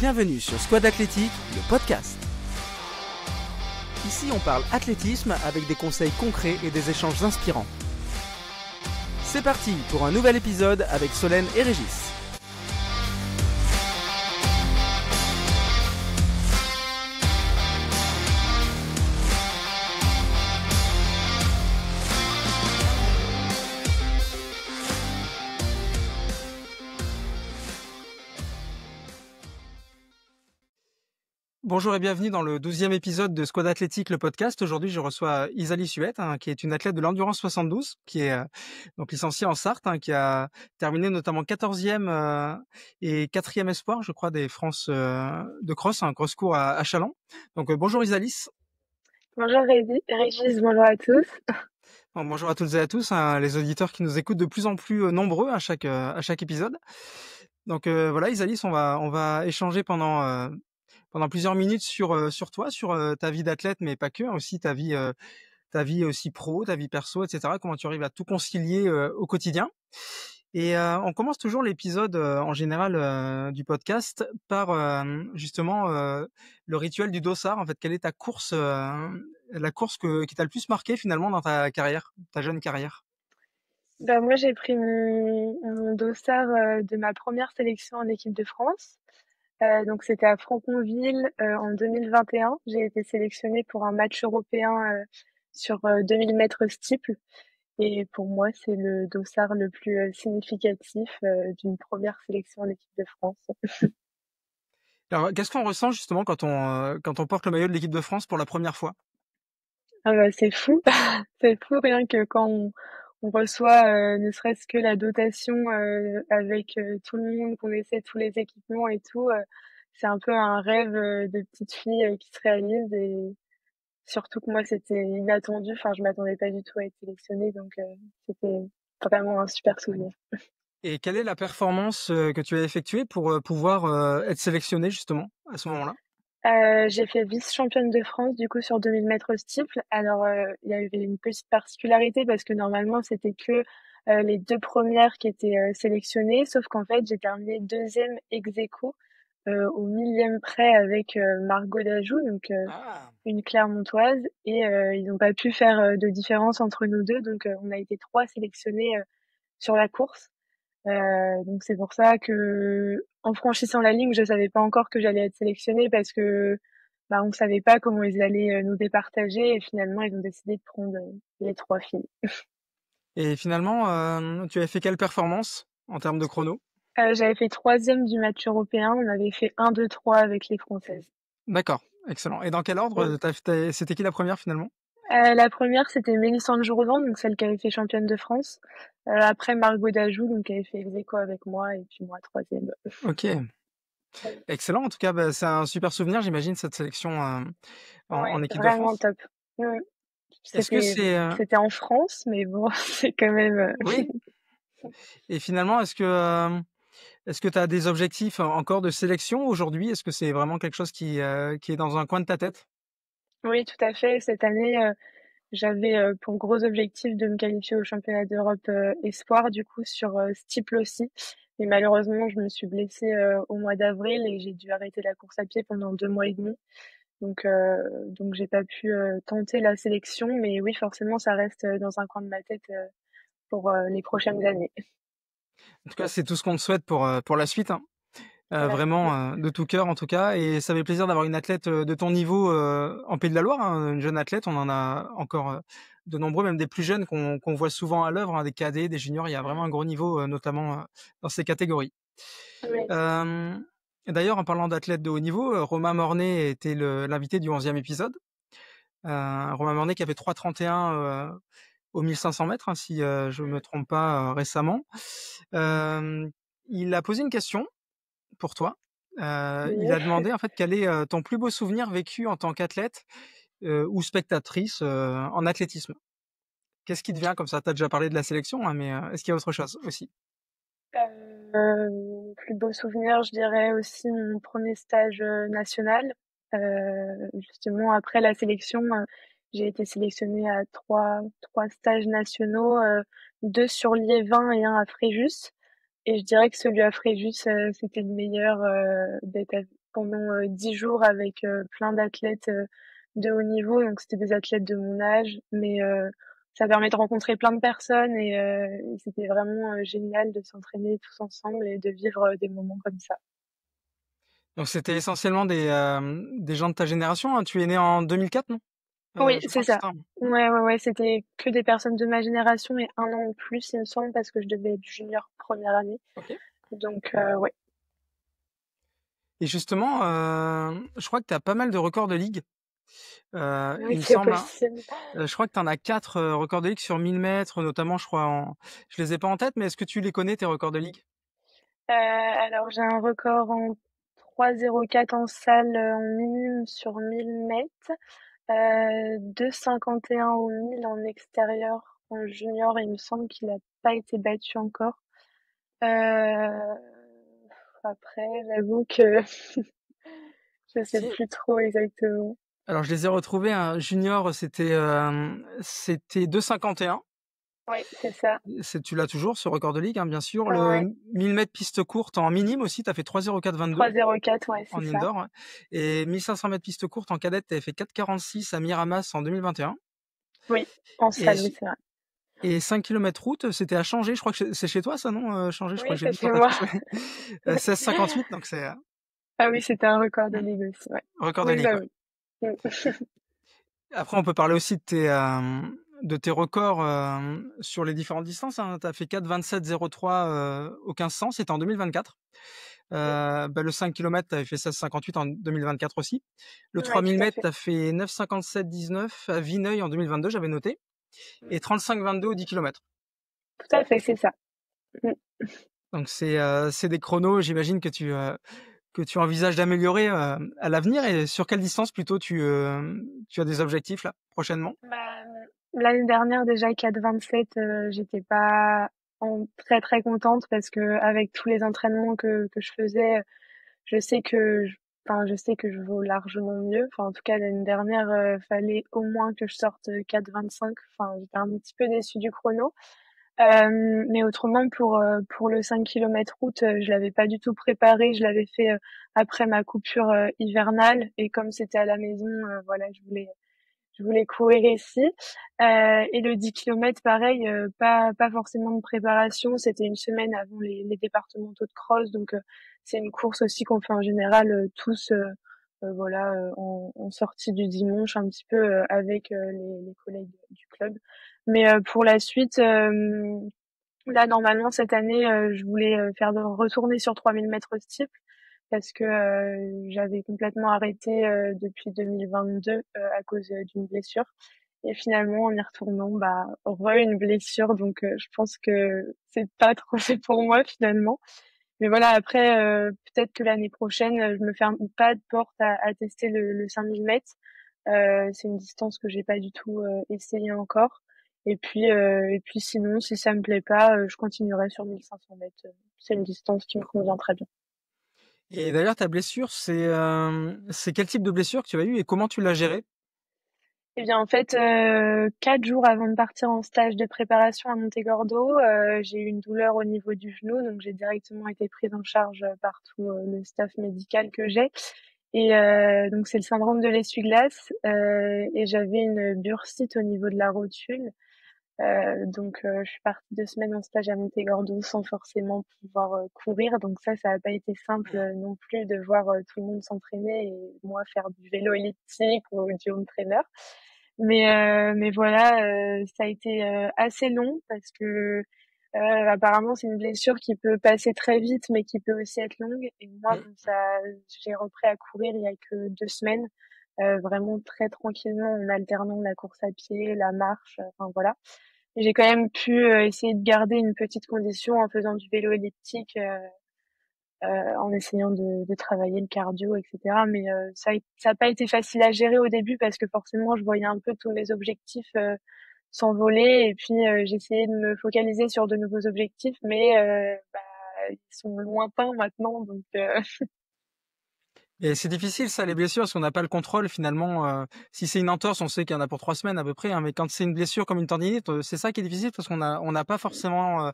Bienvenue sur Squad Athlétique, le podcast. Ici, on parle athlétisme avec des conseils concrets et des échanges inspirants. C'est parti pour un nouvel épisode avec Solène et Régis. Bonjour et bienvenue dans le 12e épisode de Squad Athlétique, le podcast. Aujourd'hui, je reçois Isalie Suette, qui est une athlète de l'Endurance 72, qui est donc licenciée en Sarthe, qui a terminé notamment 14e et 4e espoir, je crois, des France de cross, un cross court à Châlons. Donc bonjour Isalie. Bonjour Régis, bonjour à tous. Bon, bonjour à toutes et à tous, les auditeurs qui nous écoutent de plus en plus nombreux à chaque épisode. Donc voilà, Isalie, on va échanger pendant plusieurs minutes sur toi, sur ta vie d'athlète, mais pas que, aussi ta vie aussi pro, ta vie perso, etc. Comment tu arrives à tout concilier au quotidien. Et on commence toujours l'épisode en général du podcast par justement le rituel du dossard. En fait, quelle est ta course, la course qui t'a le plus marqué finalement dans ta carrière, ta jeune carrière? Moi, j'ai pris mon dossard de ma première sélection en équipe de France. Donc, c'était à Franconville en 2021. J'ai été sélectionnée pour un match européen sur 2000 mètres steeple. Et pour moi, c'est le dossard le plus significatif d'une première sélection en équipe de France. Alors, qu'est-ce qu'on ressent justement quand on porte le maillot de l'équipe de France pour la première fois? Ah bah, c'est fou, c'est fou rien que quand on reçoit ne serait-ce que la dotation avec tout le monde, qu'on essaie tous les équipements et tout, c'est un peu un rêve de petite fille qui se réalise et surtout que moi c'était inattendu, enfin je m'attendais pas du tout à être sélectionnée donc c'était vraiment un super souvenir. Et quelle est la performance que tu as effectuée pour pouvoir être sélectionnée justement à ce moment-là? J'ai fait vice-championne de France du coup sur 2000 mètres steeple. Alors il y avait une petite particularité parce que normalement c'était que les deux premières qui étaient sélectionnées, sauf qu'en fait j'ai terminé deuxième ex aequo au millième près avec Margot Dajou, donc Ah, une Clermontoise, et ils n'ont pas pu faire de différence entre nous deux, donc on a été trois sélectionnés sur la course. Donc c'est pour ça que en franchissant la ligne, je savais pas encore que j'allais être sélectionnée parce que on savait pas comment ils allaient nous départager et finalement ils ont décidé de prendre les trois filles. et finalement, tu avais fait quelle performance en termes de chrono? J'avais fait troisième du match européen, on avait fait 1, 2, 3 avec les Françaises. D'accord, excellent. Et dans quel ordre? C'était qui la première finalement? La première c'était Mélissande Jourdan, donc celle qui avait fait championne de France. Après Margot Dajou, donc qui avait fait ex aequo avec moi et puis moi troisième. Ok, excellent. En tout cas, c'est un super souvenir, j'imagine, cette sélection en Ouais, équipe de vraiment France. top. Ouais. Est-ce que C'était c'est c'était en France, mais bon, c'est quand même. oui? Et finalement, est-ce que tu as des objectifs encore de sélection aujourd'hui? Est-ce que c'est vraiment quelque chose qui est dans un coin de ta tête? Oui, tout à fait. Cette année, j'avais pour gros objectif de me qualifier au championnat d'Europe espoir, du coup, sur steeple aussi. Mais malheureusement, je me suis blessée au mois d'avril et j'ai dû arrêter la course à pied pendant 2 mois et demi. Donc j'ai pas pu tenter la sélection. Mais oui, forcément, ça reste dans un coin de ma tête pour les prochaines années. En tout cas, c'est tout ce qu'on te souhaite pour la suite, hein. Merci. Vraiment de tout cœur en tout cas, et ça fait plaisir d'avoir une athlète de ton niveau en Pays de la Loire, une jeune athlète. On en a encore de nombreux, même des plus jeunes qu'on voit souvent à l'œuvre, des cadets, des juniors. Il y a vraiment un gros niveau, notamment dans ces catégories. Oui, c'est ça. Euh, et d'ailleurs, en parlant d'athlètes de haut niveau, Romain Mornay était l'invité du 11e épisode. Romain Mornay qui avait 3,31 au 1500 mètres, si je me trompe pas, récemment. Euh, il a posé une question pour toi. Il Oui. a demandé en fait quel est ton plus beau souvenir vécu en tant qu'athlète ou spectatrice en athlétisme. Qu'est-ce qui te vient comme ça? Tu as déjà parlé de la sélection, mais est-ce qu'il y a autre chose aussi? Plus beau souvenir, je dirais aussi mon premier stage national. Justement, après la sélection, j'ai été sélectionnée à trois stages nationaux, deux sur Liévin et un à Fréjus. Et je dirais que celui à Fréjus, c'était le meilleur, d'être pendant 10 jours avec plein d'athlètes de haut niveau. Donc c'était des athlètes de mon âge, mais ça permet de rencontrer plein de personnes et c'était vraiment génial de s'entraîner tous ensemble et de vivre des moments comme ça. Donc c'était essentiellement des gens de ta génération, hein. Tu es né en 2004, non? Oui, Je c'est crois que c'est ça. ça, hein. Ouais, c'était que des personnes de ma génération et un an de plus, il me semble, parce que je devais être junior première année. Ok. Donc, ouais. Et justement, je crois que tu as pas mal de records de ligue. Oui, Il me c'est semble, hein. possible. Je crois que tu en as 4 records de ligue sur 1000 mètres, notamment, je crois, je les ai pas en tête, mais est-ce que tu les connais, tes records de ligue? Alors, j'ai un record en 3,04 en salle en minime sur 1000 mètres. 2,51 au 1000 en extérieur en junior. Il me semble qu'il n'a pas été battu encore. Euh, Après, j'avoue que je sais Si. plus trop exactement. Alors, je les ai retrouvés, hein. Junior, c'était 2,51. Oui, c'est ça. Tu l'as toujours, ce record de ligue, hein, bien sûr. Ouais. Le 1000 mètres piste courte en minime aussi, tu as fait 3,04,22 3,04, ouais, c'est en ça. indoor, ouais. Et 1500 mètres piste courte en cadette, tu avais fait 4,46 à Miramas en 2021. Oui, en Et, salle, oui, c'est vrai. et 5 km route, c'était à Changer. Je crois que c'est chez toi, ça, non? Changer, je crois Oui, que j'ai c'est vu sur chez ta moi. fiche. Ouais. 16,58, donc c'est Ah oui, c'était un record de mm, ligue aussi, ouais. record de Oui, ligue, bah ouais. oui. Mm. Après, on peut parler aussi de tes records sur les différentes distances, hein. Tu as fait 4,27,03 au 1500, c'était en 2024. Le 5 km, tu avais fait 16,58 en 2024 aussi. Le Ouais, 3000 tout à mètres, fait. tu as fait 9,57,19 à Vineuil en 2022, j'avais noté. Et 35,22 au 10 km. Tout à fait, c'est ça. Mm. Donc c'est des chronos, j'imagine que tu envisages d'améliorer à l'avenir. Et sur quelle distance plutôt tu as des objectifs là prochainement? Bah, l'année dernière, déjà, 4,27, j'étais pas très très contente parce que avec tous les entraînements que je faisais, je sais que je sais que je vaux largement mieux. Enfin, en tout cas, l'année dernière, fallait au moins que je sorte 4,25. Enfin, j'étais un petit peu déçue du chrono. Mais autrement, pour le 5 km route, je l'avais pas du tout préparé. Je l'avais fait après ma coupure hivernale. Et comme c'était à la maison, voilà, je voulais courir ici. Et le 10 km, pareil, pas forcément de préparation. C'était une semaine avant les départementaux de cross. Donc, c'est une course aussi qu'on fait en général tous, voilà, en sortie du dimanche, un petit peu avec les collègues du club. Mais pour la suite, là, normalement, cette année, je voulais retourner sur 3000 mètres steeple parce que j'avais complètement arrêté depuis 2022 à cause d'une blessure. Et finalement, en y retournant, bah, une blessure. Donc, je pense que c'est pas trop fait pour moi finalement. Mais voilà, après, peut-être que l'année prochaine, je me ferme pas de porte à tester le 5000 mètres. C'est une distance que j'ai pas du tout essayé encore. Et puis sinon, si ça me plaît pas, je continuerai sur 1500 mètres. C'est une distance qui me convient très bien. Et d'ailleurs, ta blessure, c'est quel type de blessure que tu as eu et comment tu l'as gérée? Eh bien, en fait, 4 jours avant de partir en stage de préparation à Montegordo, j'ai eu une douleur au niveau du genou, donc j'ai directement été prise en charge par tout le staff médical que j'ai. Et donc c'est le syndrome de l'essuie-glace, et j'avais une bursite au niveau de la rotule. Donc je suis partie 2 semaines en stage à Montegordo sans forcément pouvoir courir. Donc ça a pas été simple non plus de voir tout le monde s'entraîner et moi faire du vélo elliptique ou du home trainer. Mais voilà, ça a été assez long parce que apparemment c'est une blessure qui peut passer très vite, mais qui peut aussi être longue. Et moi, Mm. bon, j'ai repris à courir il y a que 2 semaines, vraiment très tranquillement en alternant la course à pied, la marche, enfin voilà. J'ai quand même pu essayer de garder une petite condition en faisant du vélo elliptique, en essayant de travailler le cardio, etc. Mais ça a pas été facile à gérer au début parce que forcément, je voyais un peu tous mes objectifs s'envoler et puis j'essayais de me focaliser sur de nouveaux objectifs, mais bah, ils sont lointains maintenant, donc Et c'est difficile ça, les blessures, parce qu'on n'a pas le contrôle finalement. Si c'est une entorse, on sait qu'il y en a pour 3 semaines à peu près, hein, mais quand c'est une blessure comme une tendinite, c'est ça qui est difficile parce qu'on n'a pas forcément,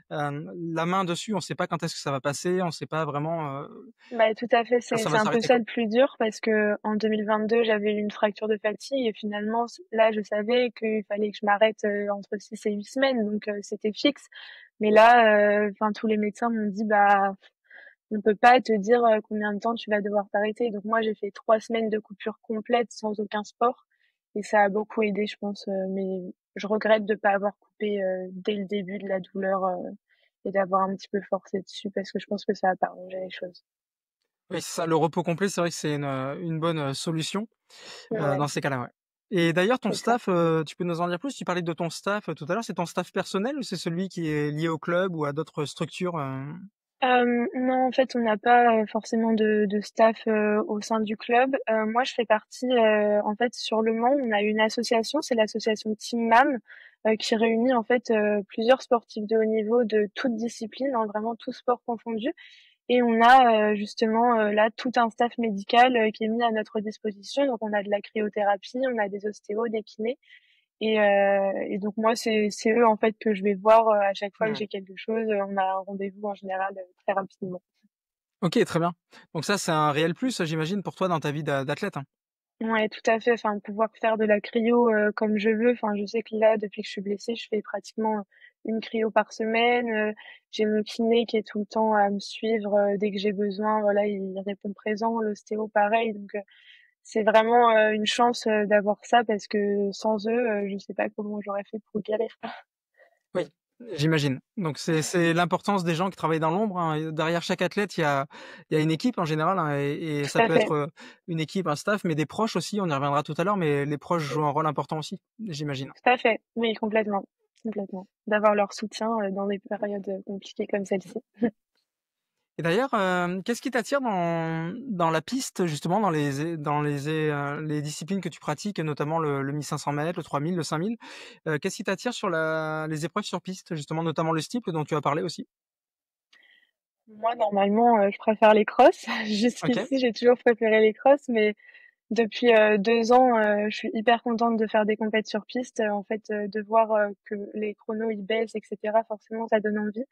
la main dessus. On sait pas quand est-ce que ça va passer, on sait pas vraiment, Bah, tout à fait, quand c'est ça c'est va un peu s'arrêter, ça quoi. le plus dur parce que en 2022, j'avais eu une fracture de fatigue et finalement là, je savais qu'il fallait que je m'arrête, entre 6 et 8 semaines donc c'était fixe. Mais là, enfin tous les médecins m'ont dit: «Bah, on peut pas te dire, combien de temps tu vas devoir t'arrêter». Donc moi, j'ai fait 3 semaines de coupure complète sans aucun sport et ça a beaucoup aidé, je pense, mais je regrette de pas avoir coupé, dès le début de la douleur, et d'avoir un petit peu forcé dessus parce que je pense que ça a pas arrangé les choses. Oui, c'est ça, le repos complet, c'est vrai que c'est une bonne, solution, Ouais, dans ces cas-là, ouais. Et d'ailleurs ton c'est ça. staff, tu peux nous en dire plus? Tu parlais de ton staff, tout à l'heure, c'est ton staff personnel ou c'est celui qui est lié au club ou à d'autres structures, Non, en fait, on n'a pas, forcément de staff, au sein du club. Moi, je fais partie, en fait, sur Le Mans, on a une association, c'est l'association Team MAM, qui réunit, en fait, plusieurs sportifs de haut niveau de toutes disciplines, hein, vraiment tous sports confondus. Et on a, justement, là, tout un staff médical, qui est mis à notre disposition. Donc on a de la cryothérapie, on a des ostéos, des kinés et donc moi, c'est eux, en fait, que je vais voir, à chaque fois que mmh. j'ai quelque chose. On a un rendez-vous en général, très rapidement. OK, très bien. Donc ça, c'est un réel plus, j'imagine, pour toi dans ta vie d'athlète, hein? Ouais, tout à fait. Enfin, pouvoir faire de la cryo, comme je veux. Enfin, je sais que là, depuis que je suis blessée, je fais pratiquement une cryo par semaine. J'ai mon kiné qui est tout le temps à me suivre, dès que j'ai besoin. Voilà, il répond présent. L'ostéo, pareil. Donc, c'est vraiment, une chance, d'avoir ça parce que sans eux, je sais pas comment j'aurais fait pour guérir. Oui, j'imagine. Donc c'est l'importance des gens qui travaillent dans l'ombre, hein, et derrière chaque athlète, il y a une équipe en général, hein, et Tout ça à peut fait. être, une équipe, un staff, mais des proches aussi, on y reviendra tout à l'heure, mais les proches jouent un rôle important aussi, j'imagine. Tout à fait. Oui, complètement, complètement. D'avoir leur soutien, dans des périodes, compliquées comme celle-ci. Et d'ailleurs, qu'est-ce qui t'attire dans la piste, justement, les disciplines que tu pratiques, notamment le 1 500 mètres, le 3000, le 5000? Qu'est-ce qui t'attire sur les épreuves sur piste, justement, notamment le steeple dont tu as parlé aussi? Moi, normalement, je préfère les crosses. OK. Jusqu'ici, j'ai toujours préféré les crosses, mais depuis, 2 ans, je suis hyper contente de faire des compètes sur piste. En fait, de voir, que les chronos, ils baissent et cetera, forcément, ça donne envie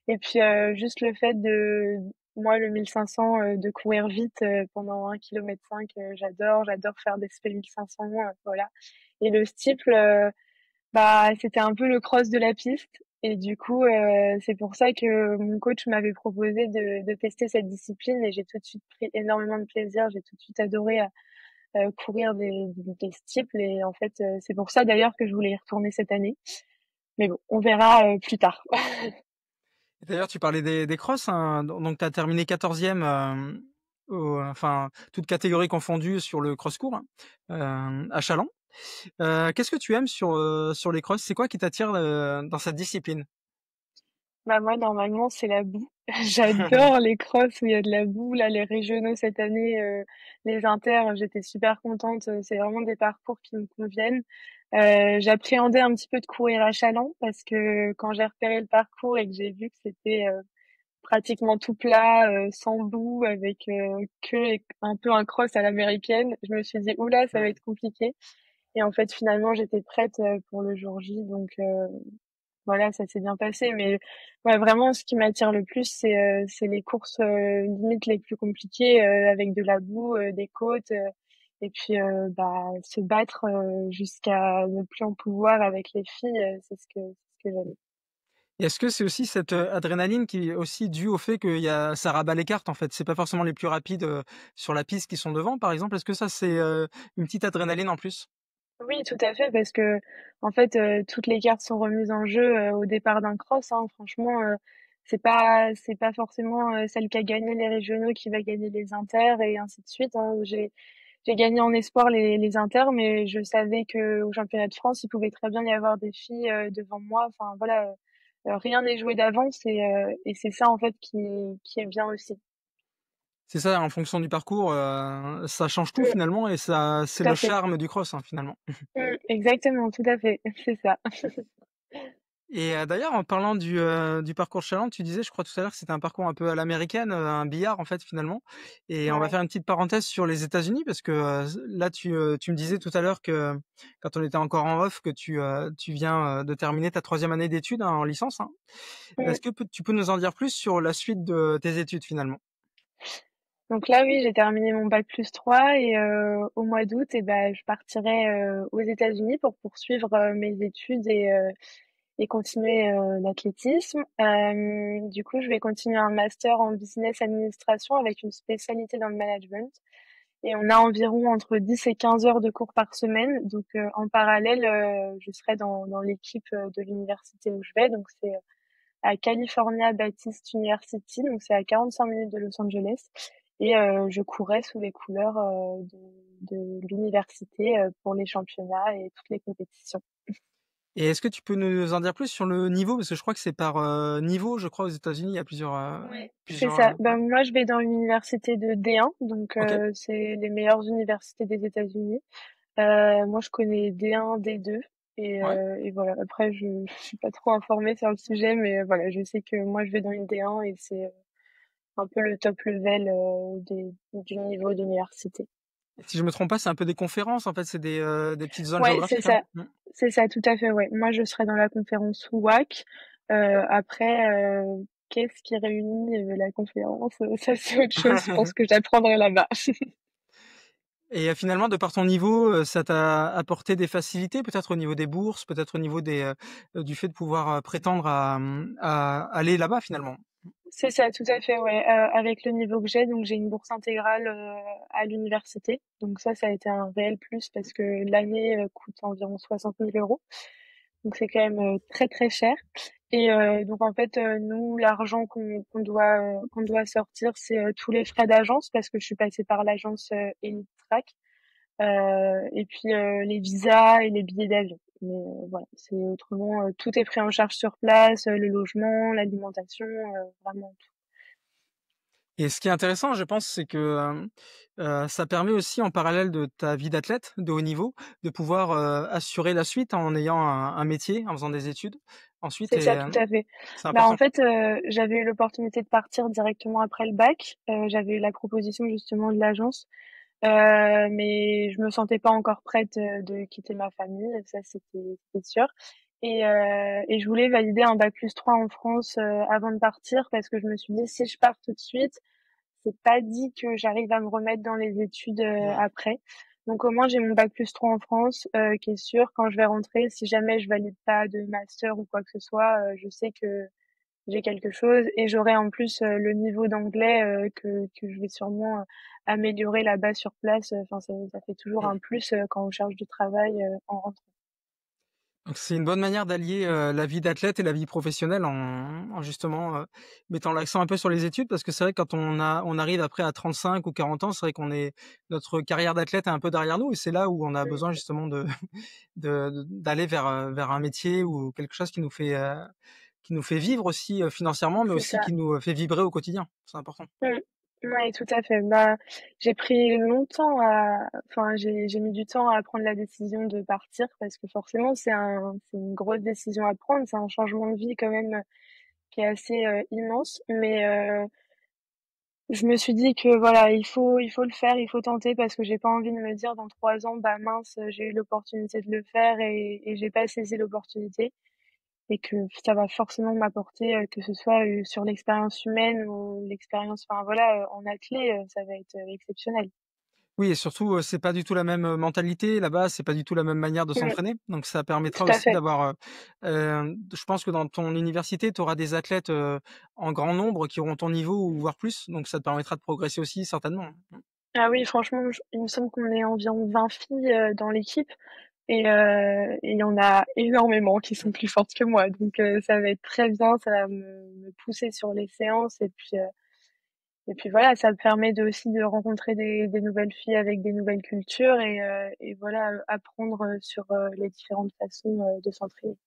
et puis, juste le fait de moi, le 1500, de courir vite, pendant 1,5 km, j'adore faire des spé 1500, voilà et le steeple, bah, c'était un peu le cross de la piste et du coup, c'est pour ça que mon coach m'avait proposé de tester cette discipline et j'ai tout de suite pris énormément de plaisir. J'ai tout de suite adoré, courir des steeples et en fait, c'est pour ça d'ailleurs que je voulais y retourner cette année. Mais bon, on verra, plus tard. Et d'ailleurs, tu parlais des crosses, hein, donc tu as terminé 14e, enfin, toutes catégories confondues sur le cross court, hein, à Châlons. Qu'est-ce que tu aimes sur les crosses? C'est quoi qui t'attire, dans cette discipline? Bah, moi, normalement, c'est la boue. J'adore les crosses où il y a de la boue. Là, les régionaux cette année, les inters, j'étais super contente. C'est vraiment des parcours qui me conviennent. J'appréhendais un petit peu de courir à Challans parce que quand j'ai repéré le parcours et que j'ai vu que c'était pratiquement tout plat, sans boue, avec que un peu un cross à l'américaine, je me suis dit, oula, ça va Mmh. être compliqué. Et en fait, finalement, j'étais prête pour le jour J. Donc, voilà, ça s'est bien passé, mais ouais, vraiment, ce qui m'attire le plus, c'est les courses limite les plus compliquées avec de la boue, des côtes, et puis bah se battre jusqu'à ne plus en pouvoir avec les filles, c'est ce que j'aime. Et est-ce que c'est aussi cette, adrénaline qui est aussi due au fait qu'il y a ça rabat les cartes, en fait? C'est pas forcément les plus rapides, sur la piste qui sont devant, par exemple? Est-ce que ça, c'est, une petite adrénaline en plus? Oui, tout à fait, parce que en fait, toutes les cartes sont remises en jeu au départ d'un cross. Hein. Franchement, c'est pas forcément celle qui a gagné les régionaux qui va gagner les inters et ainsi de suite. Hein. J'ai gagné en espoir les inters, mais je savais que au championnat de France, il pouvait très bien y avoir des filles devant moi. Enfin voilà, rien n'est joué d'avance et c'est ça en fait qui est bien aussi. C'est ça, en fonction du parcours, ça change tout Mm, finalement et ça c'est tout à le fait. charme du cross, hein, finalement. Exactement, tout à fait, c'est ça. Et d'ailleurs, en parlant du parcours challenge, tu disais, je crois tout à l'heure, que c'était un parcours un peu à l'américaine, un billard en fait finalement. Et on va Ouais. faire une petite parenthèse sur les États-Unis parce que là, tu me disais tout à l'heure que quand on était encore en off, que tu viens de terminer ta troisième année d'études hein, en licence. Hein. Mm. Est-ce que tu peux nous en dire plus sur la suite de tes études finalement? Donc là, oui, j'ai terminé mon bac plus 3 et au mois d'août, et ben, je partirai aux États-Unis pour poursuivre mes études et continuer l'athlétisme. Du coup, je vais continuer un master en business administration avec une spécialité dans le management. Et on a environ entre 10 et 15 heures de cours par semaine. Donc, en parallèle, je serai dans l'équipe de l'université où je vais. Donc, c'est à California Baptist University. Donc, c'est à 45 minutes de Los Angeles. Et je courais sous les couleurs de l'université pour les championnats et toutes les compétitions. Et est-ce que tu peux nous en dire plus sur le niveau? Parce que je crois que c'est par niveau, je crois, aux États-Unis, il y a Ouais. C'est plusieurs, ça. ouais. Ben, moi, je vais dans une université de D1, donc Ok, c'est les meilleures universités des États-Unis. Moi, je connais D1, D2, ouais. et voilà. Après, je suis pas trop informée sur le sujet, mais voilà, je sais que moi, je vais dans une D1 et c'est un peu le top level du niveau d'université. Si je me trompe pas, c'est un peu des conférences, en fait, c'est des petites zones Ouais, c'est géographiques, hein. ça. C'est ça, tout à fait, ouais. Moi, je serai dans la conférence WAC. Après, qu'est-ce qui réunit la conférence? Ça, c'est autre chose. Je pense que j'apprendrai là-bas. Et finalement, de par ton niveau, ça t'a apporté des facilités, peut-être au niveau des bourses, peut-être au niveau du fait de pouvoir prétendre à aller là-bas, finalement. C'est ça, tout à fait, ouais. Avec le niveau que j'ai, donc j'ai une bourse intégrale à l'université. Donc ça a été un réel plus parce que l'année coûte environ 60 000 euros. Donc c'est quand même très très cher. Et donc en fait, nous, l'argent qu'on doit sortir, c'est tous les frais d'agence parce que je suis passée par l'agence Elite Track. Et puis les visas et les billets d'avion. Mais voilà, c'est autrement tout est pris en charge sur place, le logement, l'alimentation, vraiment tout. Et ce qui est intéressant, je pense, c'est que ça permet aussi, en parallèle de ta vie d'athlète de haut niveau, de pouvoir assurer la suite en ayant un métier, en faisant des études. Ensuite, C'est ça, tout à fait. c'est Bah en important. fait, j'avais eu l'opportunité de partir directement après le bac. J'avais eu la proposition justement de l'agence, mais je me sentais pas encore prête de quitter ma famille, ça c'était sûr. Et je voulais valider un bac plus 3 en France avant de partir parce que je me suis dit si je pars tout de suite, c'est pas dit que j'arrive à me remettre dans les études Ouais. après. Donc au moins j'ai mon bac plus 3 en France qui est sûr. Quand je vais rentrer, si jamais je valide pas de master ou quoi que ce soit, je sais que j'ai quelque chose et j'aurai en plus le niveau d'anglais que je vais sûrement améliorer là-bas sur place. Enfin ça fait toujours un plus quand on cherche du travail en rentrant. Donc c'est une bonne manière d'allier la vie d'athlète et la vie professionnelle en justement mettant l'accent un peu sur les études parce que c'est vrai que quand on arrive après à 35 ou 40 ans, c'est vrai qu'on est notre carrière d'athlète est un peu derrière nous et c'est là où on a besoin justement d'aller vers un métier ou quelque chose qui nous fait vivre aussi financièrement mais C'est aussi ça. qui nous fait vibrer au quotidien. C'est important. Mm. Ouais, tout à fait. Bah, j'ai pris longtemps enfin, j'ai mis du temps à prendre la décision de partir parce que forcément, c'est une grosse décision à prendre. C'est un changement de vie quand même qui est assez immense. Mais je me suis dit que voilà, il faut le faire, il faut tenter parce que j'ai pas envie de me dire dans 3 ans, bah mince, j'ai eu l'opportunité de le faire et j'ai pas saisi l'opportunité et que ça va forcément m'apporter, que ce soit sur l'expérience humaine ou l'expérience, enfin voilà, en athlée, ça va être exceptionnel. Oui et surtout, c'est pas du tout la même, mentalité là-bas, c'est pas du tout la même manière de Mm, s'entraîner. Donc ça permettra tout à aussi fait. d'avoir, je pense que dans ton université, tu auras des athlètes, en grand nombre qui auront ton niveau ou voire plus, donc ça te permettra de progresser aussi certainement. Ah oui, franchement, il me semble qu'on est environ 20 filles dans l'équipe et il y en a énormément qui sont plus fortes que moi. Donc ça va être très bien, ça va me pousser sur les séances et puis voilà, ça me permet de, aussi de rencontrer des nouvelles filles avec des nouvelles cultures et voilà, apprendre sur les différentes façons de s'entraîner.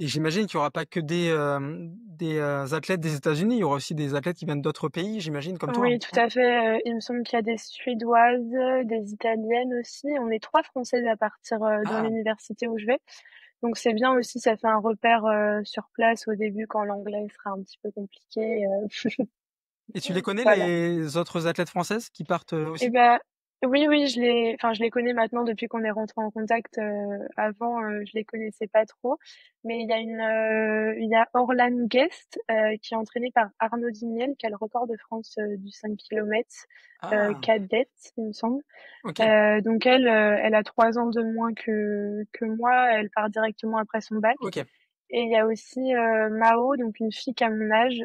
Et j'imagine qu'il y aura pas que des athlètes des États-Unis, il y aura aussi des athlètes qui viennent d'autres pays, j'imagine comme toi? Oui, tout à fait. Il me semble qu'il y a des Suédoises, des Italiennes aussi. On est 3 Françaises à partir dans Ah! l'université où je vais. Donc c'est bien aussi, ça fait un repère sur place au début quand l'anglais sera un petit peu compliqué. Et tu les connais, Voilà. les autres athlètes françaises qui partent Et aussi? ben oui, oui, je les connais maintenant depuis qu'on est rentré en contact. Avant, je les connaissais pas trop, mais il y a Orlan Guest qui est entraîné par Arnaud Diniel, qui a le record de France du 5 km Ah, cadette, il me semble. ok, Donc elle a 3 ans de moins que moi. Elle part directement après son bac. ok, Et il y a aussi Mao, donc une fille qui a mon âge,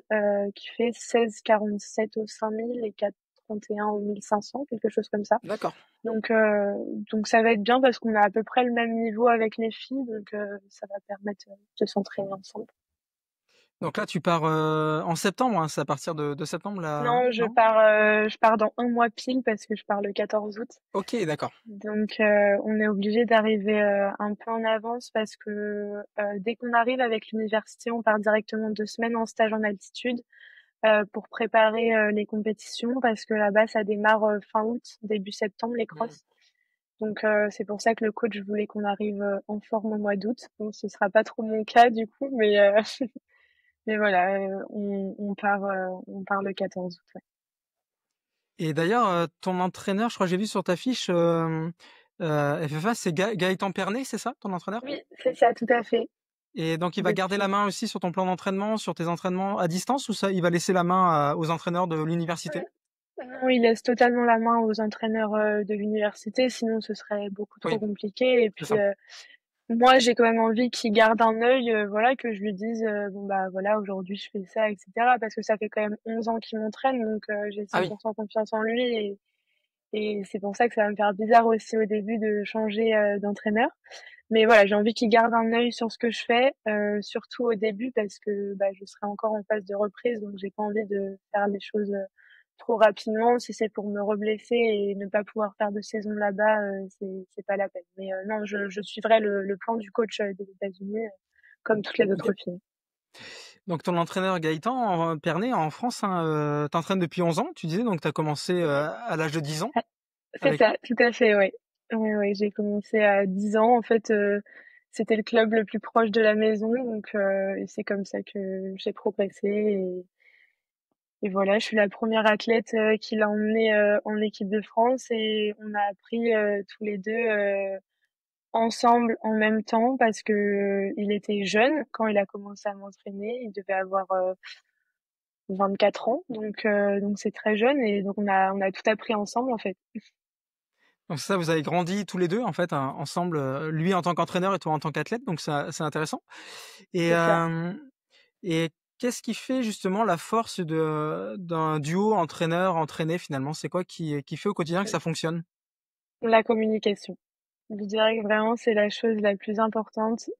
qui fait 16,47 au 5000 et 4,31 au 1500, quelque chose comme ça. d'accord. Donc, euh, donc ça va être bien parce qu'on a à peu près le même niveau avec les filles, donc ça va permettre de s'entraîner ensemble. Donc là, tu pars en septembre, hein, c'est à partir de septembre là, Non, non? je pars dans un mois pile parce que je pars le 14 août. Ok, d'accord. Donc, on est obligé d'arriver un peu en avance parce que dès qu'on arrive avec l'université, on part directement 2 semaines en stage en altitude pour préparer les compétitions parce que là-bas, ça démarre fin août, début septembre, les Hmm. crosses. Donc, c'est pour ça que le coach voulait qu'on arrive en forme au mois d'août. Bon, ce sera pas trop mon cas du coup, mais mais voilà, on part le 14 août. Ouais. Et d'ailleurs, ton entraîneur, je crois que j'ai vu sur ta fiche FFA, c'est Gaëtan Pernet, c'est ça, ton entraîneur? Oui, c'est ça, tout à fait. Et donc, il va garder la Depuis. main aussi sur ton plan d'entraînement, sur tes entraînements à distance, ou ça, il va laisser la main aux entraîneurs de l'université? Non, il laisse totalement la main aux entraîneurs de l'université, sinon ce serait beaucoup trop Oui, compliqué. Et c'est puis ça. moi, j'ai quand même envie qu'il garde un œil, voilà, que je lui dise bon bah voilà, aujourd'hui je fais ça, etc. Parce que ça fait quand même 11 ans qu'il m'entraîne, donc j'ai Ah oui. 100% confiance en lui et c'est pour ça que ça va me faire bizarre aussi au début de changer d'entraîneur. Mais voilà, j'ai envie qu'il garde un œil sur ce que je fais, surtout au début parce que bah, je serai encore en phase de reprise, donc j'ai pas envie de faire les choses trop rapidement. Si c'est pour me reblesser et ne pas pouvoir faire de saison là-bas, c'est pas la peine. Mais non, je suivrai le plan du coach des États-Unis, comme toutes les Ok. autres filles. Donc, ton entraîneur Gaëtan Pernet en France, hein, t'entraîne depuis 11 ans, tu disais, donc tu as commencé à l'âge de 10 ans Ah, c'est avec lui. ça, tout à fait, oui. Oui, oui, j'ai commencé à 10 ans. En fait, c'était le club le plus proche de la maison, donc et c'est comme ça que j'ai progressé. Et voilà, je suis la première athlète qui l'a emmené en équipe de France et on a appris tous les deux ensemble en même temps parce que il était jeune quand il a commencé à m'entraîner. Il devait avoir 24 ans, donc c'est très jeune et donc on a tout appris ensemble en fait. Donc ça, vous avez grandi tous les deux en fait ensemble, lui en tant qu'entraîneur et toi en tant qu'athlète, donc c'est intéressant. Et C'est ça. et qu'est-ce qui fait justement la force d'un duo entraîneur-entraîné finalement? C'est quoi qui fait au quotidien que ça fonctionne? La communication. Je dirais que vraiment c'est la chose la plus importante.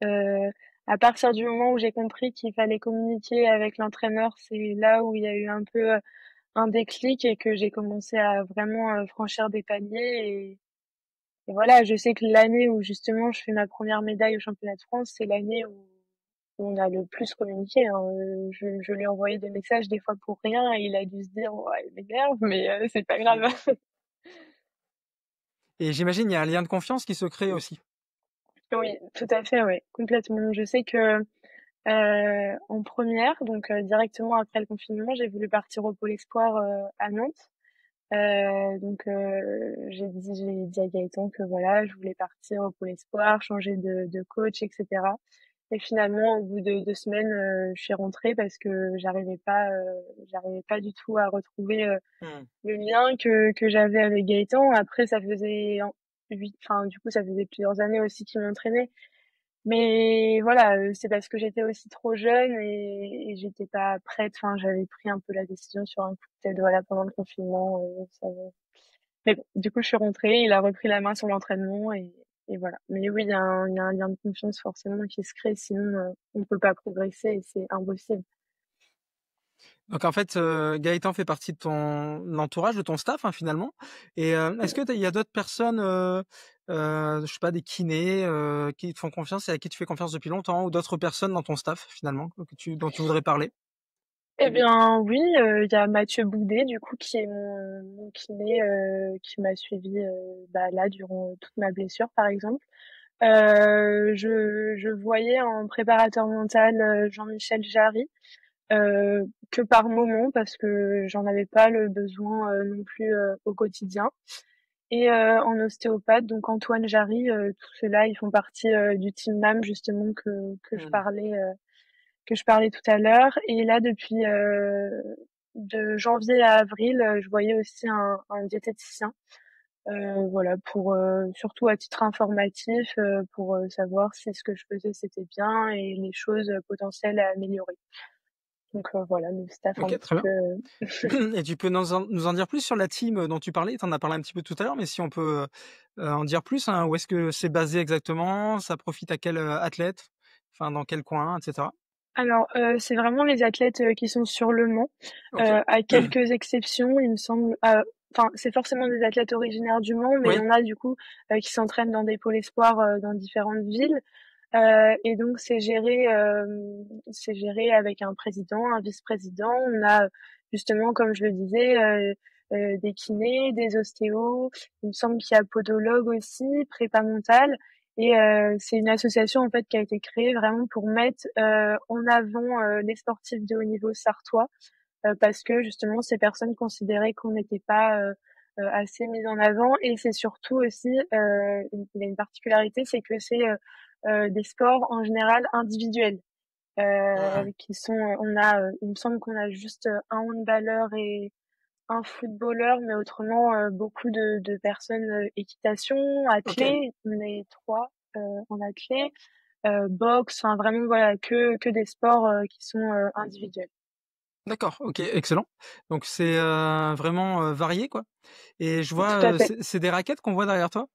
À partir du moment où j'ai compris qu'il fallait communiquer avec l'entraîneur, c'est là où il y a eu un peu un déclic et que j'ai commencé à vraiment franchir des paliers. Et voilà, je sais que l'année où justement je fais ma première médaille au championnat de France, c'est l'année où on a le plus communiqué. Hein. Je lui ai envoyé des messages des fois pour rien et il a dû se dire ouais, il m'énerve, mais c'est pas grave. Mmh. Et j'imagine il y a un lien de confiance qui se crée aussi. Oui, tout à fait, oui, complètement. Je sais que en première, donc directement après le confinement, j'ai voulu partir au Pôle Espoir à Nantes. J'ai dit à Gaëtan que voilà, je voulais partir au Pôle Espoir, changer de coach, etc. Et finalement, au bout de 2 semaines, je suis rentrée parce que j'arrivais pas du tout à retrouver Mmh. le lien que j'avais avec Gaëtan. Après, enfin, du coup, ça faisait plusieurs années aussi qu'il m'entraînait. Mais voilà, c'est parce que j'étais aussi trop jeune et j'étais pas prête. Enfin, j'avais pris un peu la décision sur un coup de tête, voilà, pendant le confinement. Mais bon, du coup, je suis rentrée, il a repris la main sur l'entraînement et voilà. Mais oui, il y a un lien de confiance forcément qui se crée, sinon on peut pas progresser et c'est impossible. Donc en fait, Gaëtan fait partie de ton entourage, de ton staff, hein, finalement. Et est-ce que il y a d'autres personnes, je sais pas, des kinés, qui te font confiance et à qui tu fais confiance depuis longtemps, ou d'autres personnes dans ton staff finalement dont tu voudrais parler? Eh bien oui, il y a Mathieu Boudet du coup qui est mon kiné qui m'a suivi bah, là durant toute ma blessure par exemple. Je voyais en préparateur mental Jean-Michel Jarry, que par moment parce que j'en avais pas le besoin non plus au quotidien. Et en ostéopathe, donc Antoine Jarry, tout ceux-là, ils font partie du team MAM justement Hmm. que je parlais tout à l'heure. Et là, depuis de janvier à avril, je voyais aussi un diététicien. Voilà, pour surtout à titre informatif, pour savoir si ce que je faisais c'était bien et les choses potentielles à améliorer. Donc voilà, le staff un Ok, petit très bien. peu. Et tu peux nous en dire plus sur la team dont tu parlais? Tu en as parlé un petit peu tout à l'heure, mais si on peut en dire plus, hein, où est-ce que c'est basé exactement? Ça profite à quel athlète? Enfin, dans quel coin, etc. Alors, c'est vraiment les athlètes qui sont sur le Mans, Ok. à quelques exceptions, il me semble. Enfin, c'est forcément des athlètes originaires du Mans, mais il y Oui. en a du coup qui s'entraînent dans des pôles espoirs dans différentes villes. Et donc c'est géré avec un président, un vice-président. On a justement, comme je le disais, des kinés, des ostéos. Il me semble qu'il y a podologue aussi, prépa mentale. Et c'est une association en fait qui a été créée vraiment pour mettre en avant les sportifs de haut niveau sartois, parce que justement ces personnes considéraient qu'on n'était pas assez mis en avant. Et c'est surtout aussi, il y a une particularité, c'est que c'est des sports en général individuels, Hmm. qui sont, on a, il me semble qu'on a juste un handballeur et un footballeur, mais autrement beaucoup de personnes équitation, Ok. athlée, on est trois en athlée, boxe, enfin vraiment voilà que des sports qui sont individuels. D'accord. Ok. Excellent. Donc c'est vraiment varié, quoi. Et je vois, Tout à fait. c'est des raquettes qu'on voit derrière toi?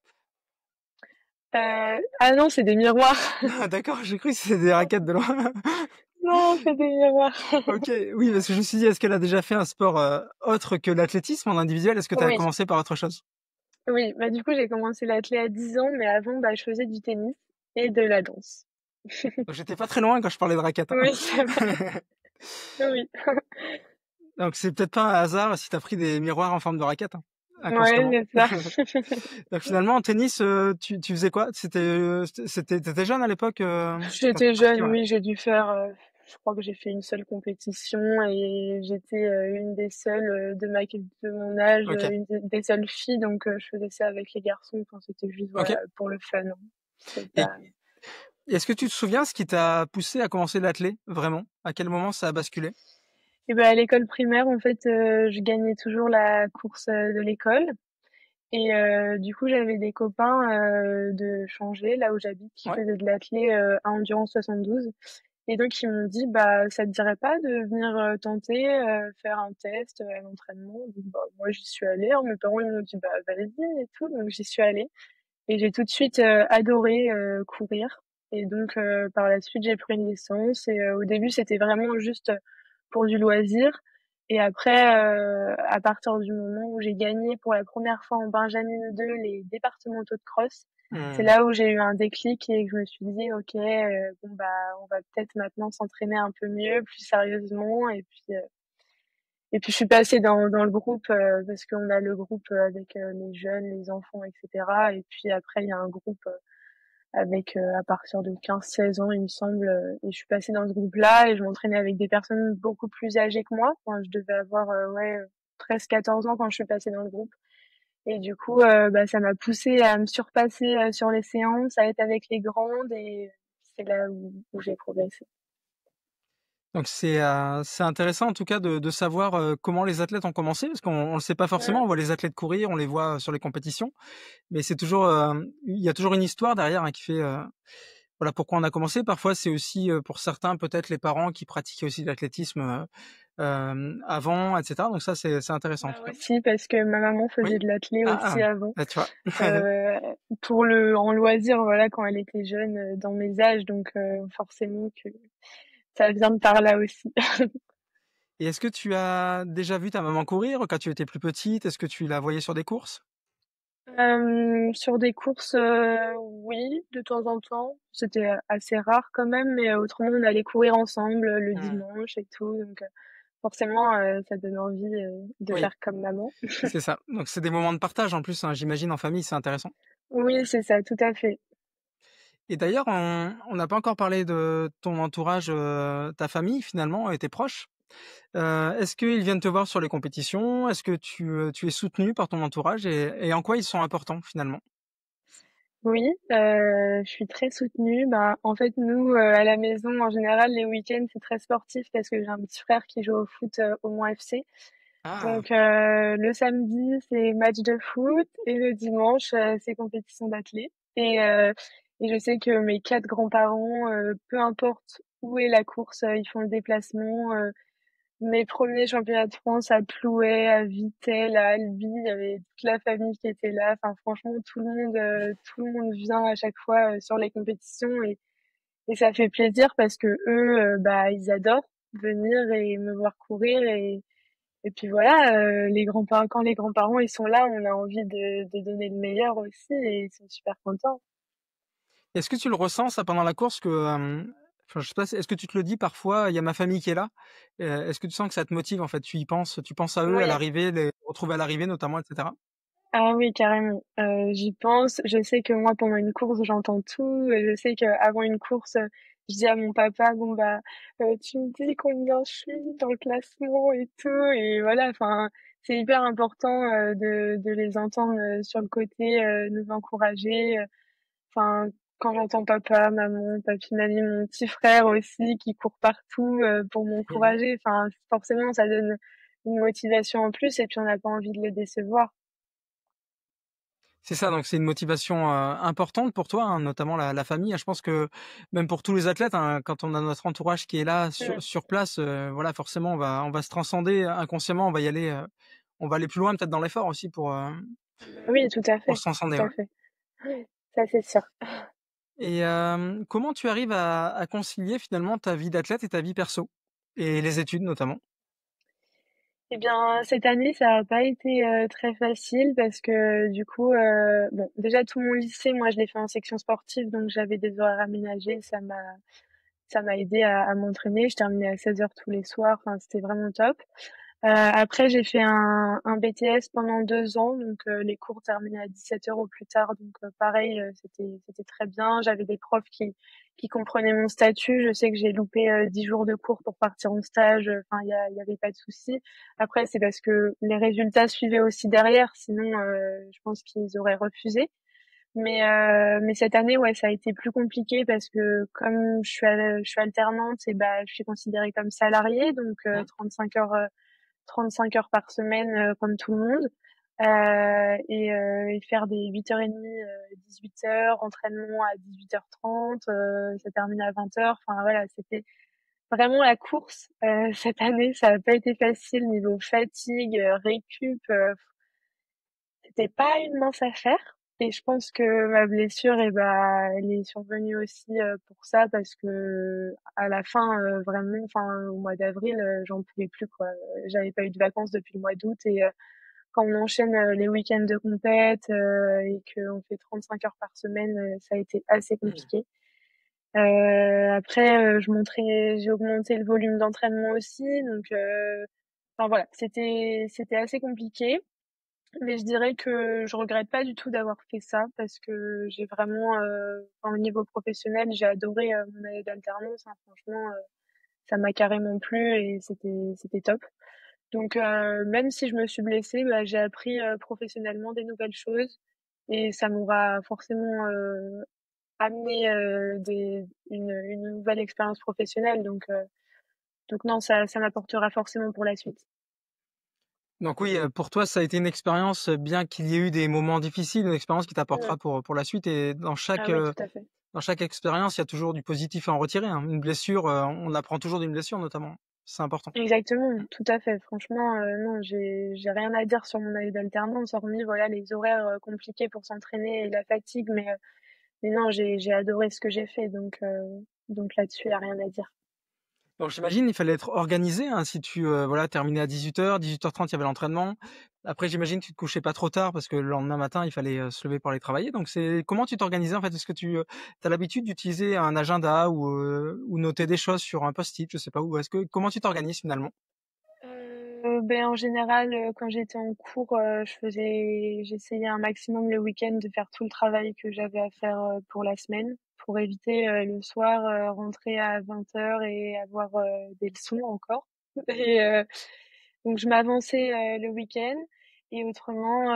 Ah non, c'est des miroirs. Ah, d'accord, j'ai cru que c'était des raquettes de loin. Non, c'est des miroirs. Ok, oui, parce que je me suis dit, est-ce qu'elle a déjà fait un sport autre que l'athlétisme en individuel? Est-ce que tu as Oui, commencé par autre chose? oui. Bah, du coup, j'ai commencé l'athlé à 10 ans, mais avant, bah, je faisais du tennis et de la danse. Donc j'étais pas très loin quand je parlais de raquettes, hein. Oui, c'est vrai. Oui. Donc c'est peut-être pas un hasard si t'as pris des miroirs en forme de raquette, hein, inconsciemment. Ouais, c'est ça. Donc finalement, en tennis, tu faisais quoi? T'étais jeune à l'époque quand t'es J'étais parti, jeune, ouais. oui, j'ai dû faire, je crois que j'ai fait une seule compétition et j'étais une des seules de mon âge, Ok, des seules filles, donc je faisais ça avec les garçons. Enfin, c'était juste ok. voilà pour le fun, hein. C'était Et pas. est-ce que tu te souviens ce qui t'a poussé à commencer l'athlé, vraiment? À quel moment ça a basculé? Et ben à l'école primaire, en fait, je gagnais toujours la course de l'école. Et du coup, j'avais des copains de Changé, là où j'habite, qui Ouais. faisaient de l'athlé à Endurance 72. Et donc, ils m'ont dit, bah, ça te dirait pas de venir tenter, faire un test à l'entraînement? Donc, bah, moi, j'y suis allée, hein. Mes parents, ils m'ont dit, bah, vas-y et tout. Donc, j'y suis allée. Et j'ai tout de suite adoré courir. Et donc, par la suite, j'ai pris une licence. Et au début, c'était vraiment juste pour du loisir. Et après, à partir du moment où j'ai gagné pour la première fois en Benjamin 2 les départementaux de cross, c'est Hmm. là où j'ai eu un déclic et que je me suis dit, ok, bon bah, on va peut-être maintenant s'entraîner un peu mieux, plus sérieusement. Et puis je suis passée dans le groupe parce qu'on a le groupe avec les jeunes, les enfants, etc. Et puis après, il y a un groupe avec à partir de 15-16 ans, il me semble. Et je suis passée dans ce groupe-là et je m'entraînais avec des personnes beaucoup plus âgées que moi. Enfin, je devais avoir 13-14 ans quand je suis passée dans le groupe. Et du coup, bah, ça m'a poussée à me surpasser sur les séances, à être avec les grandes et c'est là où j'ai progressé. Donc c'est intéressant en tout cas de savoir comment les athlètes ont commencé, parce qu'on le sait pas forcément. On voit les athlètes courir, on les voit sur les compétitions, mais c'est toujours, il y a toujours une histoire derrière, hein, qui fait voilà pourquoi on a commencé. Parfois c'est aussi pour certains peut-être les parents qui pratiquaient aussi de l'athlétisme avant, etc. Donc ça c'est intéressant en Bah tout cas. aussi parce que ma maman faisait Oui. de l'athlé Ah, aussi avant. tu vois. Euh, en loisir, voilà, quand elle était jeune, dans mes âges, donc forcément que ça vient de par là aussi. Et est-ce que tu as déjà vu ta maman courir quand tu étais plus petite? Est-ce que tu la voyais sur des courses? Sur des courses, oui, de temps en temps. C'était assez rare quand même, mais autrement, on allait courir ensemble le Hmm. dimanche et tout, donc forcément, ça donne envie de Oui, faire comme maman. c'est ça. Donc c'est des moments de partage en plus, hein, j'imagine en famille, c'est intéressant. Oui, c'est ça, tout à fait. Et d'ailleurs, on n'a pas encore parlé de ton entourage, ta famille finalement et tes proches. Est-ce qu'ils viennent te voir sur les compétitions? Est-ce que tu es soutenu par ton entourage et en quoi ils sont importants finalement? Oui, je suis très soutenue. Bah, en fait, nous, à la maison, en général, les week-ends, c'est très sportif parce que j'ai un petit frère qui joue au foot au Mans FC. Ah! Donc, le samedi, c'est match de foot et le dimanche, c'est compétition d'athlé. Et je sais que mes quatre grands-parents, peu importe où est la course, ils font le déplacement. Mes premiers championnats de France à Plouay, à Vittel, à Albi, il y avait toute la famille qui était là. Enfin, franchement, tout le monde vient à chaque fois sur les compétitions et ça fait plaisir parce que eux, bah, ils adorent venir et me voir courir et puis voilà, les grands-parents, quand les grands-parents ils sont là, on a envie de donner le meilleur aussi et ils sont super contents. Est-ce que tu le ressens ça pendant la course que, enfin je sais pas, est-ce que tu te le dis parfois: «Il y a ma famille qui est là»? Est-ce que tu sens que ça te motive en fait? Tu penses à eux à Oui. l'arrivée, les retrouver à l'arrivée notamment et cetera? Ah oui, carrément. J'y pense. Je sais que moi, pendant une course, j'entends tout. Et je sais qu'avant une course, je dis à mon papa, bon bah, tu me dis combien je suis dans le classement et tout. Et voilà, enfin, c'est hyper important de les entendre sur le côté, nous encourager. Enfin, quand j'entends papa, maman, papy, mamie, mon petit frère aussi qui court partout pour m'encourager. Enfin, forcément, ça donne une motivation en plus et puis on n'a pas envie de les décevoir. C'est ça, donc c'est une motivation, importante pour toi, hein, notamment la famille, hein. Je pense que même pour tous les athlètes, hein, quand on a notre entourage qui est là Mm. sur place, voilà, forcément on va se transcender inconsciemment, on va y aller, on va aller plus loin peut-être dans l'effort aussi Oui, tout à pour fait, se transcender, tout à ouais. fait. Ça, c'est sûr. Et comment tu arrives à concilier finalement ta vie d'athlète et ta vie perso? Et les études notamment? Eh bien, cette année, ça a pas été très facile parce que du coup, bon, déjà tout mon lycée, moi, je l'ai fait en section sportive, donc j'avais des horaires aménagés. Ça m'a aidé à m'entraîner. Je terminais à 16 heures tous les soirs. Enfin, c'était vraiment top. Après, j'ai fait un BTS pendant 2 ans, donc les cours terminaient à 17 heures au plus tard. Donc pareil, c'était très bien. J'avais des profs qui comprenaient mon statut. Je sais que j'ai loupé 10 jours de cours pour partir en stage. Enfin, il y avait pas de souci. Après, c'est parce que les résultats suivaient aussi derrière. Sinon, je pense qu'ils auraient refusé. Mais cette année, ouais, ça a été plus compliqué parce que comme je suis alternante, et bah, je suis considérée comme salariée, donc Mmh. 35 heures par semaine comme tout le monde. Et faire des 8h30, 18 heures, entraînement à 18h30, ça termine à 20 heures. Enfin voilà, c'était vraiment la course. Cette année, ça n'a pas été facile niveau fatigue, récup. C'était pas une mince affaire. Et je pense que ma blessure, eh ben, elle est survenue aussi pour ça parce que à la fin, vraiment, enfin au mois d'avril, j'en pouvais plus quoi. J'avais pas eu de vacances depuis le mois d'août et quand on enchaîne les week-ends de compète et qu'on fait 35 heures par semaine, ça a été assez compliqué. Après, j'ai augmenté le volume d'entraînement aussi, donc enfin voilà, c'était assez compliqué. Mais je dirais que je regrette pas du tout d'avoir fait ça parce que j'ai vraiment, enfin, au niveau professionnel, j'ai adoré mon année d'alternance. Hein, franchement, ça m'a carrément plu et c'était top. Donc même si je me suis blessée, bah, j'ai appris professionnellement des nouvelles choses et ça m'aura forcément amené une nouvelle expérience professionnelle. Donc non, ça m'apportera forcément pour la suite. Donc oui, pour toi, ça a été une expérience, bien qu'il y ait eu des moments difficiles, une expérience qui Mm. t'apportera pour la suite et Ah oui, tout à fait. dans chaque expérience, il y a toujours du positif à en retirer, hein. Une blessure, on apprend toujours d'une blessure notamment. C'est important. Exactement, tout à fait. Franchement, non, j'ai rien à dire sur mon année d'alternance, hormis voilà les horaires compliqués pour s'entraîner et la fatigue, mais non, j'ai adoré ce que j'ai fait, donc là-dessus, il y a rien à dire. Donc j'imagine, il fallait être organisé, hein, si tu, voilà, terminais à 18:00, 18:30, il y avait l'entraînement. Après j'imagine, tu te couchais pas trop tard parce que le lendemain matin, il fallait, se lever pour aller travailler. Donc c'est comment tu t'organisais, en fait? Est-ce que tu, as l'habitude d'utiliser un agenda ou noter des choses sur un post-it, je sais pas, ou est-ce que comment tu t'organises finalement? En général, quand j'étais en cours, j'essayais un maximum le week-end de faire tout le travail que j'avais à faire, pour la semaine, pour éviter, le soir, rentrer à 20h et avoir, des leçons encore et donc je m'avançais, le week-end et autrement,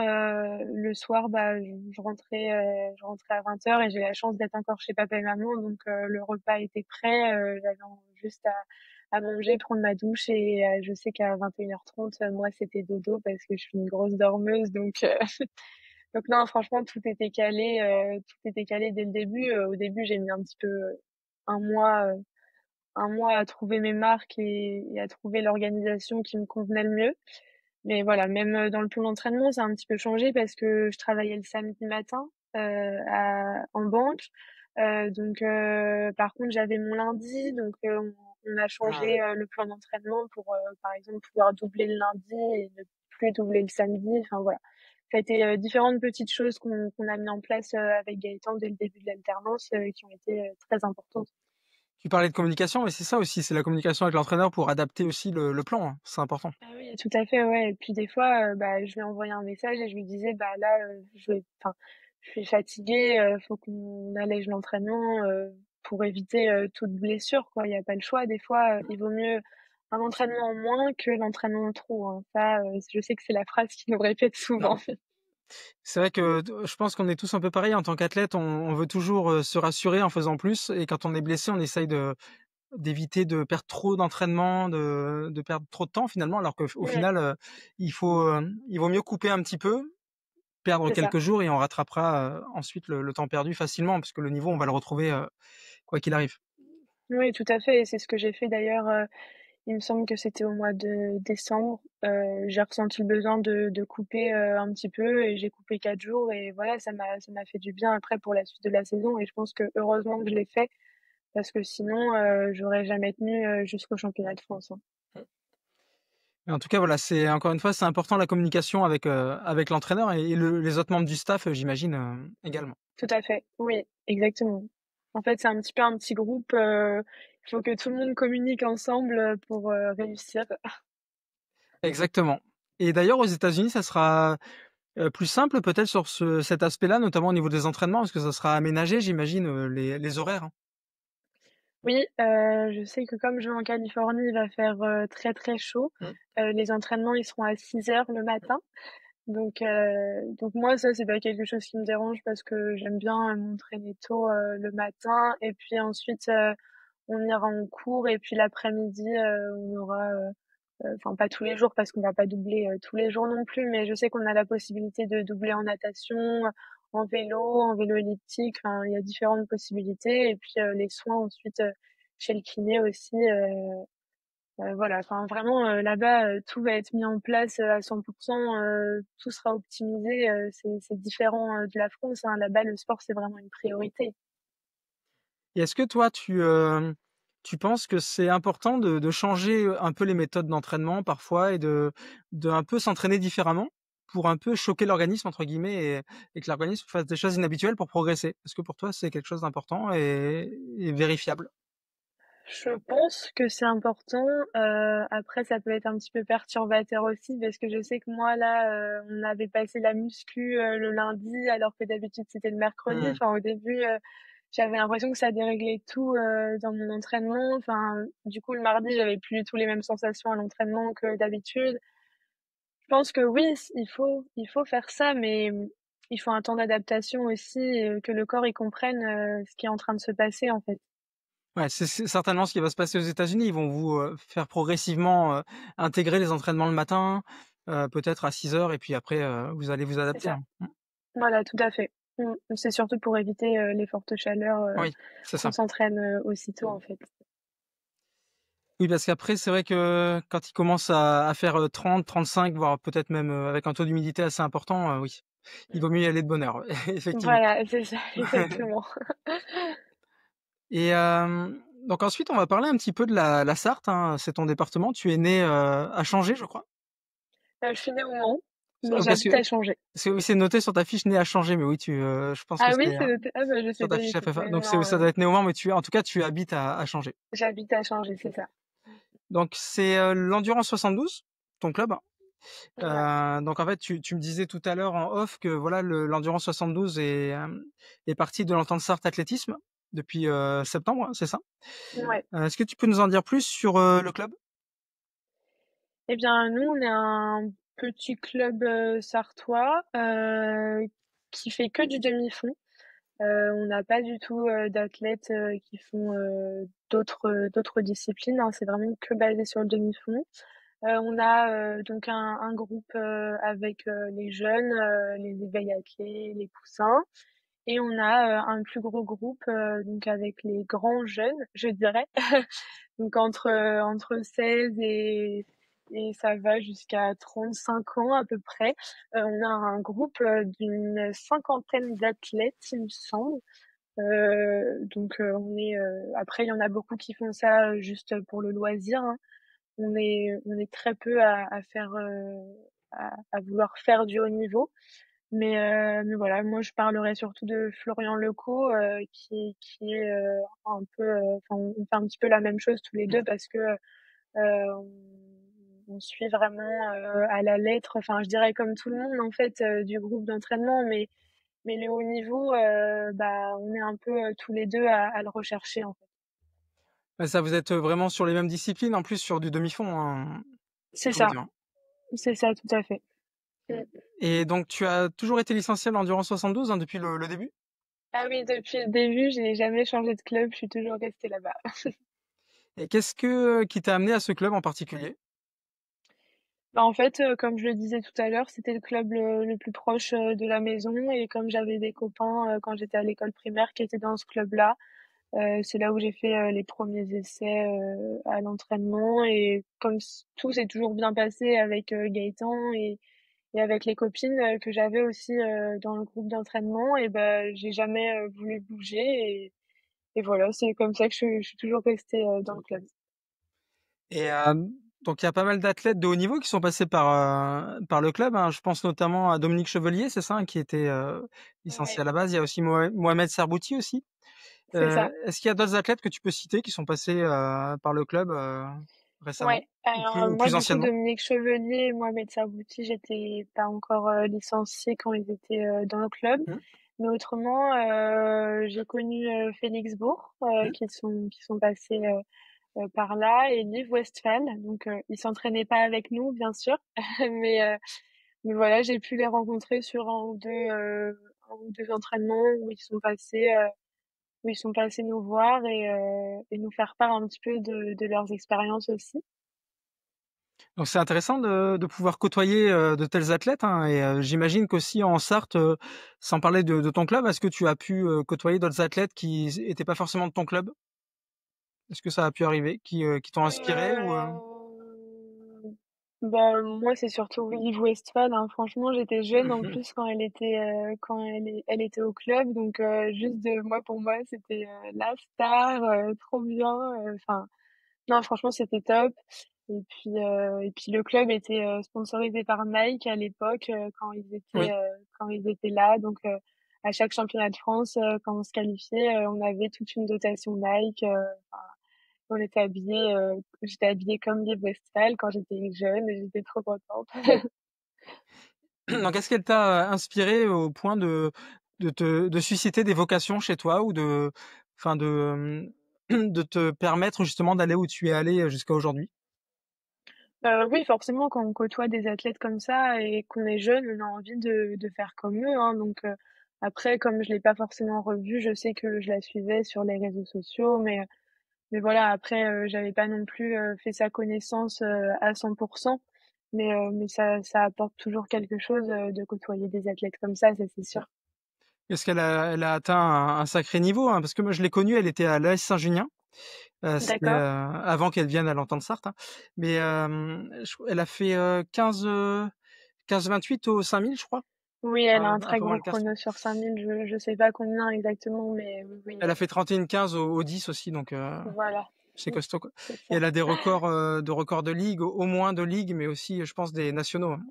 le soir, je rentrais à 20h et j'ai la chance d'être encore chez papa et maman donc le repas était prêt, juste à manger, prendre ma douche et je sais qu'à 21h30, moi, c'était dodo parce que je suis une grosse dormeuse donc donc non, franchement, tout était calé dès le début. Au début, j'ai mis un petit peu, 1 mois, 1 mois à trouver mes marques et à trouver l'organisation qui me convenait le mieux. Mais voilà, même dans le plan d'entraînement, ça a un petit peu changé parce que je travaillais le samedi matin en banque. Par contre, j'avais mon lundi, donc on a Ah changé ouais. le plan d'entraînement pour, par exemple, pouvoir doubler le lundi et ne plus doubler le samedi. Enfin voilà, ça a été différentes petites choses qu'on a mis en place avec Gaëtan dès le début de l'alternance qui ont été très importantes. Tu parlais de communication, mais c'est ça aussi, c'est la communication avec l'entraîneur pour adapter aussi le plan, hein. C'est important. Ah oui, tout à fait, ouais. Et puis des fois, je lui envoyais un message et je lui disais, bah là, je suis fatiguée, faut qu'on allège l'entraînement pour éviter toute blessure, quoi. Il n'y a pas le choix. Des fois, il vaut mieux un entraînement en moins que l'entraînement en trop, hein. Ça, je sais que c'est la phrase qu'il nous répète Bah, souvent. c'est vrai que je pense qu'on est tous un peu pareils en tant qu'athlète, on veut toujours se rassurer en faisant plus, et quand on est blessé, on essaye d'éviter de perdre trop d'entraînement, de perdre trop de temps finalement, alors qu'au Ouais, final, il vaut mieux couper un petit peu, perdre c'est ça. quelques jours et on rattrapera ensuite le temps perdu facilement, parce que le niveau, on va le retrouver quoi qu'il arrive. Oui, tout à fait. Et c'est ce que j'ai fait d'ailleurs. Il me semble que c'était au mois de décembre. J'ai ressenti le besoin de couper un petit peu et j'ai coupé 4 jours et voilà, ça m'a fait du bien après pour la suite de la saison et je pense que heureusement que je l'ai fait parce que sinon j'aurais jamais tenu jusqu'au championnat de France, hein. Mais en tout cas, voilà, c'est encore une fois, c'est important la communication avec l'entraîneur et les autres membres du staff, j'imagine, également. Tout à fait, oui, exactement. En fait, c'est un petit peu un petit groupe. Il faut que tout le monde communique ensemble pour réussir. Exactement. Et d'ailleurs, aux États-Unis, ça sera plus simple peut-être sur cet aspect-là, notamment au niveau des entraînements, parce que ça sera aménagé, j'imagine, les horaires, hein. Oui, je sais que comme je vais en Californie, il va faire très très chaud. Mm. Les entraînements, ils seront à 6h le matin. Donc moi, ça, c'est pas quelque chose qui me dérange parce que j'aime bien m'entraîner tôt le matin. Et puis ensuite, on ira en cours. Et puis l'après-midi, on aura, enfin pas tous les jours parce qu'on va pas doubler tous les jours non plus. Mais je sais qu'on a la possibilité de doubler en natation, en vélo elliptique. Enfin, il y a différentes possibilités. Et puis les soins ensuite chez le kiné aussi. Voilà, enfin vraiment là-bas, tout va être mis en place à 100%, tout sera optimisé. C'est différent de la France, hein. Là-bas, le sport c'est vraiment une priorité. Et est-ce que toi, tu penses que c'est important de changer un peu les méthodes d'entraînement parfois et de un peu s'entraîner différemment pour un peu choquer l'organisme, entre guillemets, et que l'organisme fasse des choses inhabituelles pour progresser? Est-ce que pour toi, c'est quelque chose d'important et vérifiable? Je pense que c'est important. Après, ça peut être un petit peu perturbateur aussi parce que je sais que moi là, on avait passé la muscu le lundi alors que d'habitude c'était le mercredi. Mmh. Enfin, au début, j'avais l'impression que ça déréglait tout dans mon entraînement. Enfin, du coup, le mardi, j'avais plus du tout les mêmes sensations à l'entraînement que d'habitude. Je pense que oui, il faut faire ça, mais il faut un temps d'adaptation aussi, que le corps il comprenne ce qui est en train de se passer en fait. Ouais, c'est certainement ce qui va se passer aux États-Unis. Ils vont vous faire progressivement intégrer les entraînements le matin, peut-être à 6 heures, et puis après, vous allez vous C'est adapter, ça. hein. Mm. Voilà, tout à fait. C'est surtout pour éviter les fortes chaleurs Oui, c'est qu'on ça. s'entraîne aussitôt en fait. Oui, parce qu'après, c'est vrai que quand ils commencent à faire 30, 35, voire peut-être même avec un taux d'humidité assez important, oui, il vaut mieux y aller de bonne heure, ouais, effectivement. Voilà, c'est ça, exactement. Et donc ensuite, on va parler un petit peu de la Sarthe, hein, c'est ton département. Tu es né à Changé, je crois? Je suis née au Mans, mais Parce que j'habite à Changer. oui, c'est noté sur ta fiche né à Changé, mais oui, je pense que Ah oui, c'est c'est noté. Ah bah je sais sur ta pas du fiche tout. FFA. Mais Donc non, ça doit être Néomar, mais en tout cas, tu habites à Changé. j'habite à Changer, c'est ça. Donc c'est l'Endurance 72? ton club. Ouais, Donc en fait, tu me disais tout à l'heure en off que voilà, l'Endurance 72 est parti de l'Entente Sarthe Athlétisme depuis septembre, hein, c'est ça? ouais. Est-ce que tu peux nous en dire plus sur le club? Eh bien, nous, on est un petit club sartois qui fait que du demi-fond. On n'a pas du tout d'athlètes qui font d'autres disciplines, hein. C'est vraiment que basé sur le demi-fond. On a donc un groupe avec les jeunes, les éveils athlètes, les poussins. Et on a un plus gros groupe donc avec les grands jeunes, je dirais. Donc entre 16 et ça va jusqu'à 35 ans à peu près. On a un groupe d'une cinquantaine d'athlètes, il me semble. Donc on est après il y en a beaucoup qui font ça juste pour le loisir, hein. On est très peu à faire à vouloir faire du haut niveau. Mais voilà, moi je parlerai surtout de Florian Lecaux qui est un peu, enfin on fait un petit peu la même chose tous les deux parce que on suit vraiment à la lettre, enfin je dirais comme tout le monde en fait du groupe d'entraînement, mais le haut niveau, bah on est un peu tous les deux à le rechercher en fait. Ouais, ça, vous êtes vraiment sur les mêmes disciplines, en plus sur du demi-fond, hein, C'est tous les ça, 2, hein. c'est ça tout à fait. Mm. Et donc tu as toujours été licencié en Endurance 72, hein, depuis le début? Ah oui, depuis le début, j'ai jamais changé de club, je suis toujours restée là-bas. Et qu'est-ce qui t'a amené à ce club en particulier? Bah, en fait, comme je le disais tout à l'heure, c'était le club le plus proche de la maison et comme j'avais des copains quand j'étais à l'école primaire qui étaient dans ce club-là, c'est là où j'ai fait les premiers essais à l'entraînement et comme tout s'est toujours bien passé avec Gaëtan et avec les copines que j'avais aussi dans le groupe d'entraînement, et ben j'ai jamais voulu bouger et voilà, c'est comme ça que je suis toujours restée dans le club. Et donc il y a pas mal d'athlètes de haut niveau qui sont passés par le club, hein. Je pense notamment à Dominique Chevelier, c'est ça, hein, qui était licencié à Ouais, la base. Il y a aussi Mohamed Serbouti aussi. c'est ça. Est-ce qu'il y a d'autres athlètes que tu peux citer qui sont passés par le club récemment Ouais, alors ou moi plus du coup anciennement? Dominique Chevelier et Mohamed Sabouti, j'étais pas encore licenciée quand ils étaient dans le club. Mmh, Mais autrement, j'ai connu Félix Bourg mmh. qui sont passés par là et Liv Westphal. Donc ils s'entraînaient pas avec nous bien sûr, mais euh, mais voilà, j'ai pu les rencontrer sur un ou deux entraînements où ils sont passés nous voir et nous faire part un petit peu de leurs expériences aussi. Donc c'est intéressant de pouvoir côtoyer de tels athlètes, hein, et j'imagine qu'aussi en Sarthe, sans parler de ton club, est-ce que tu as pu côtoyer d'autres athlètes qui étaient pas forcément de ton club? Est-ce que ça a pu arriver, qui t'ont inspiré ou Bah, moi, c'est surtout Liv Westphal, hein. Franchement, j'étais jeune en plus quand elle était au club, donc juste moi pour moi, c'était la star, trop bien. Enfin, non, franchement, c'était top. Et puis le club était sponsorisé par Nike à l'époque Oui. quand ils étaient là. Donc à chaque championnat de France, quand on se qualifiait, on avait toute une dotation Nike. On était habillés, j'étais habillée comme Liv Westphal quand j'étais jeune et j'étais trop contente. Donc est-ce qu'elle t'a inspiré au point de susciter des vocations chez toi ou enfin de te permettre justement d'aller où tu es allé jusqu'à aujourd'hui? Oui, forcément, quand on côtoie des athlètes comme ça et qu'on est jeune, on a envie de faire comme eux, hein. Donc après, comme je l'ai pas forcément revue, je sais que je la suivais sur les réseaux sociaux, mais voilà, après, j'avais pas non plus fait sa connaissance à 100%. Mais ça apporte toujours quelque chose de côtoyer des athlètes comme ça c'est sûr. Est-ce elle a atteint un sacré niveau, hein? Parce que moi je l'ai connue, elle était à l'AS Saint-Junien. C'était D'accord. avant qu'elle vienne à l'Entente Sarthe, hein. Mais elle a fait 15-28 au 5000, je crois. Oui, elle a un Un très peu moins gros le 400. chrono sur 5000. Je sais pas combien exactement, mais oui, oui, Elle a fait 31-15 au 10 aussi, donc voilà. c'est costaud, quoi. C'est Et ça. elle a des records de ligue, au moins de ligue, mais aussi, je pense, des nationaux, hein.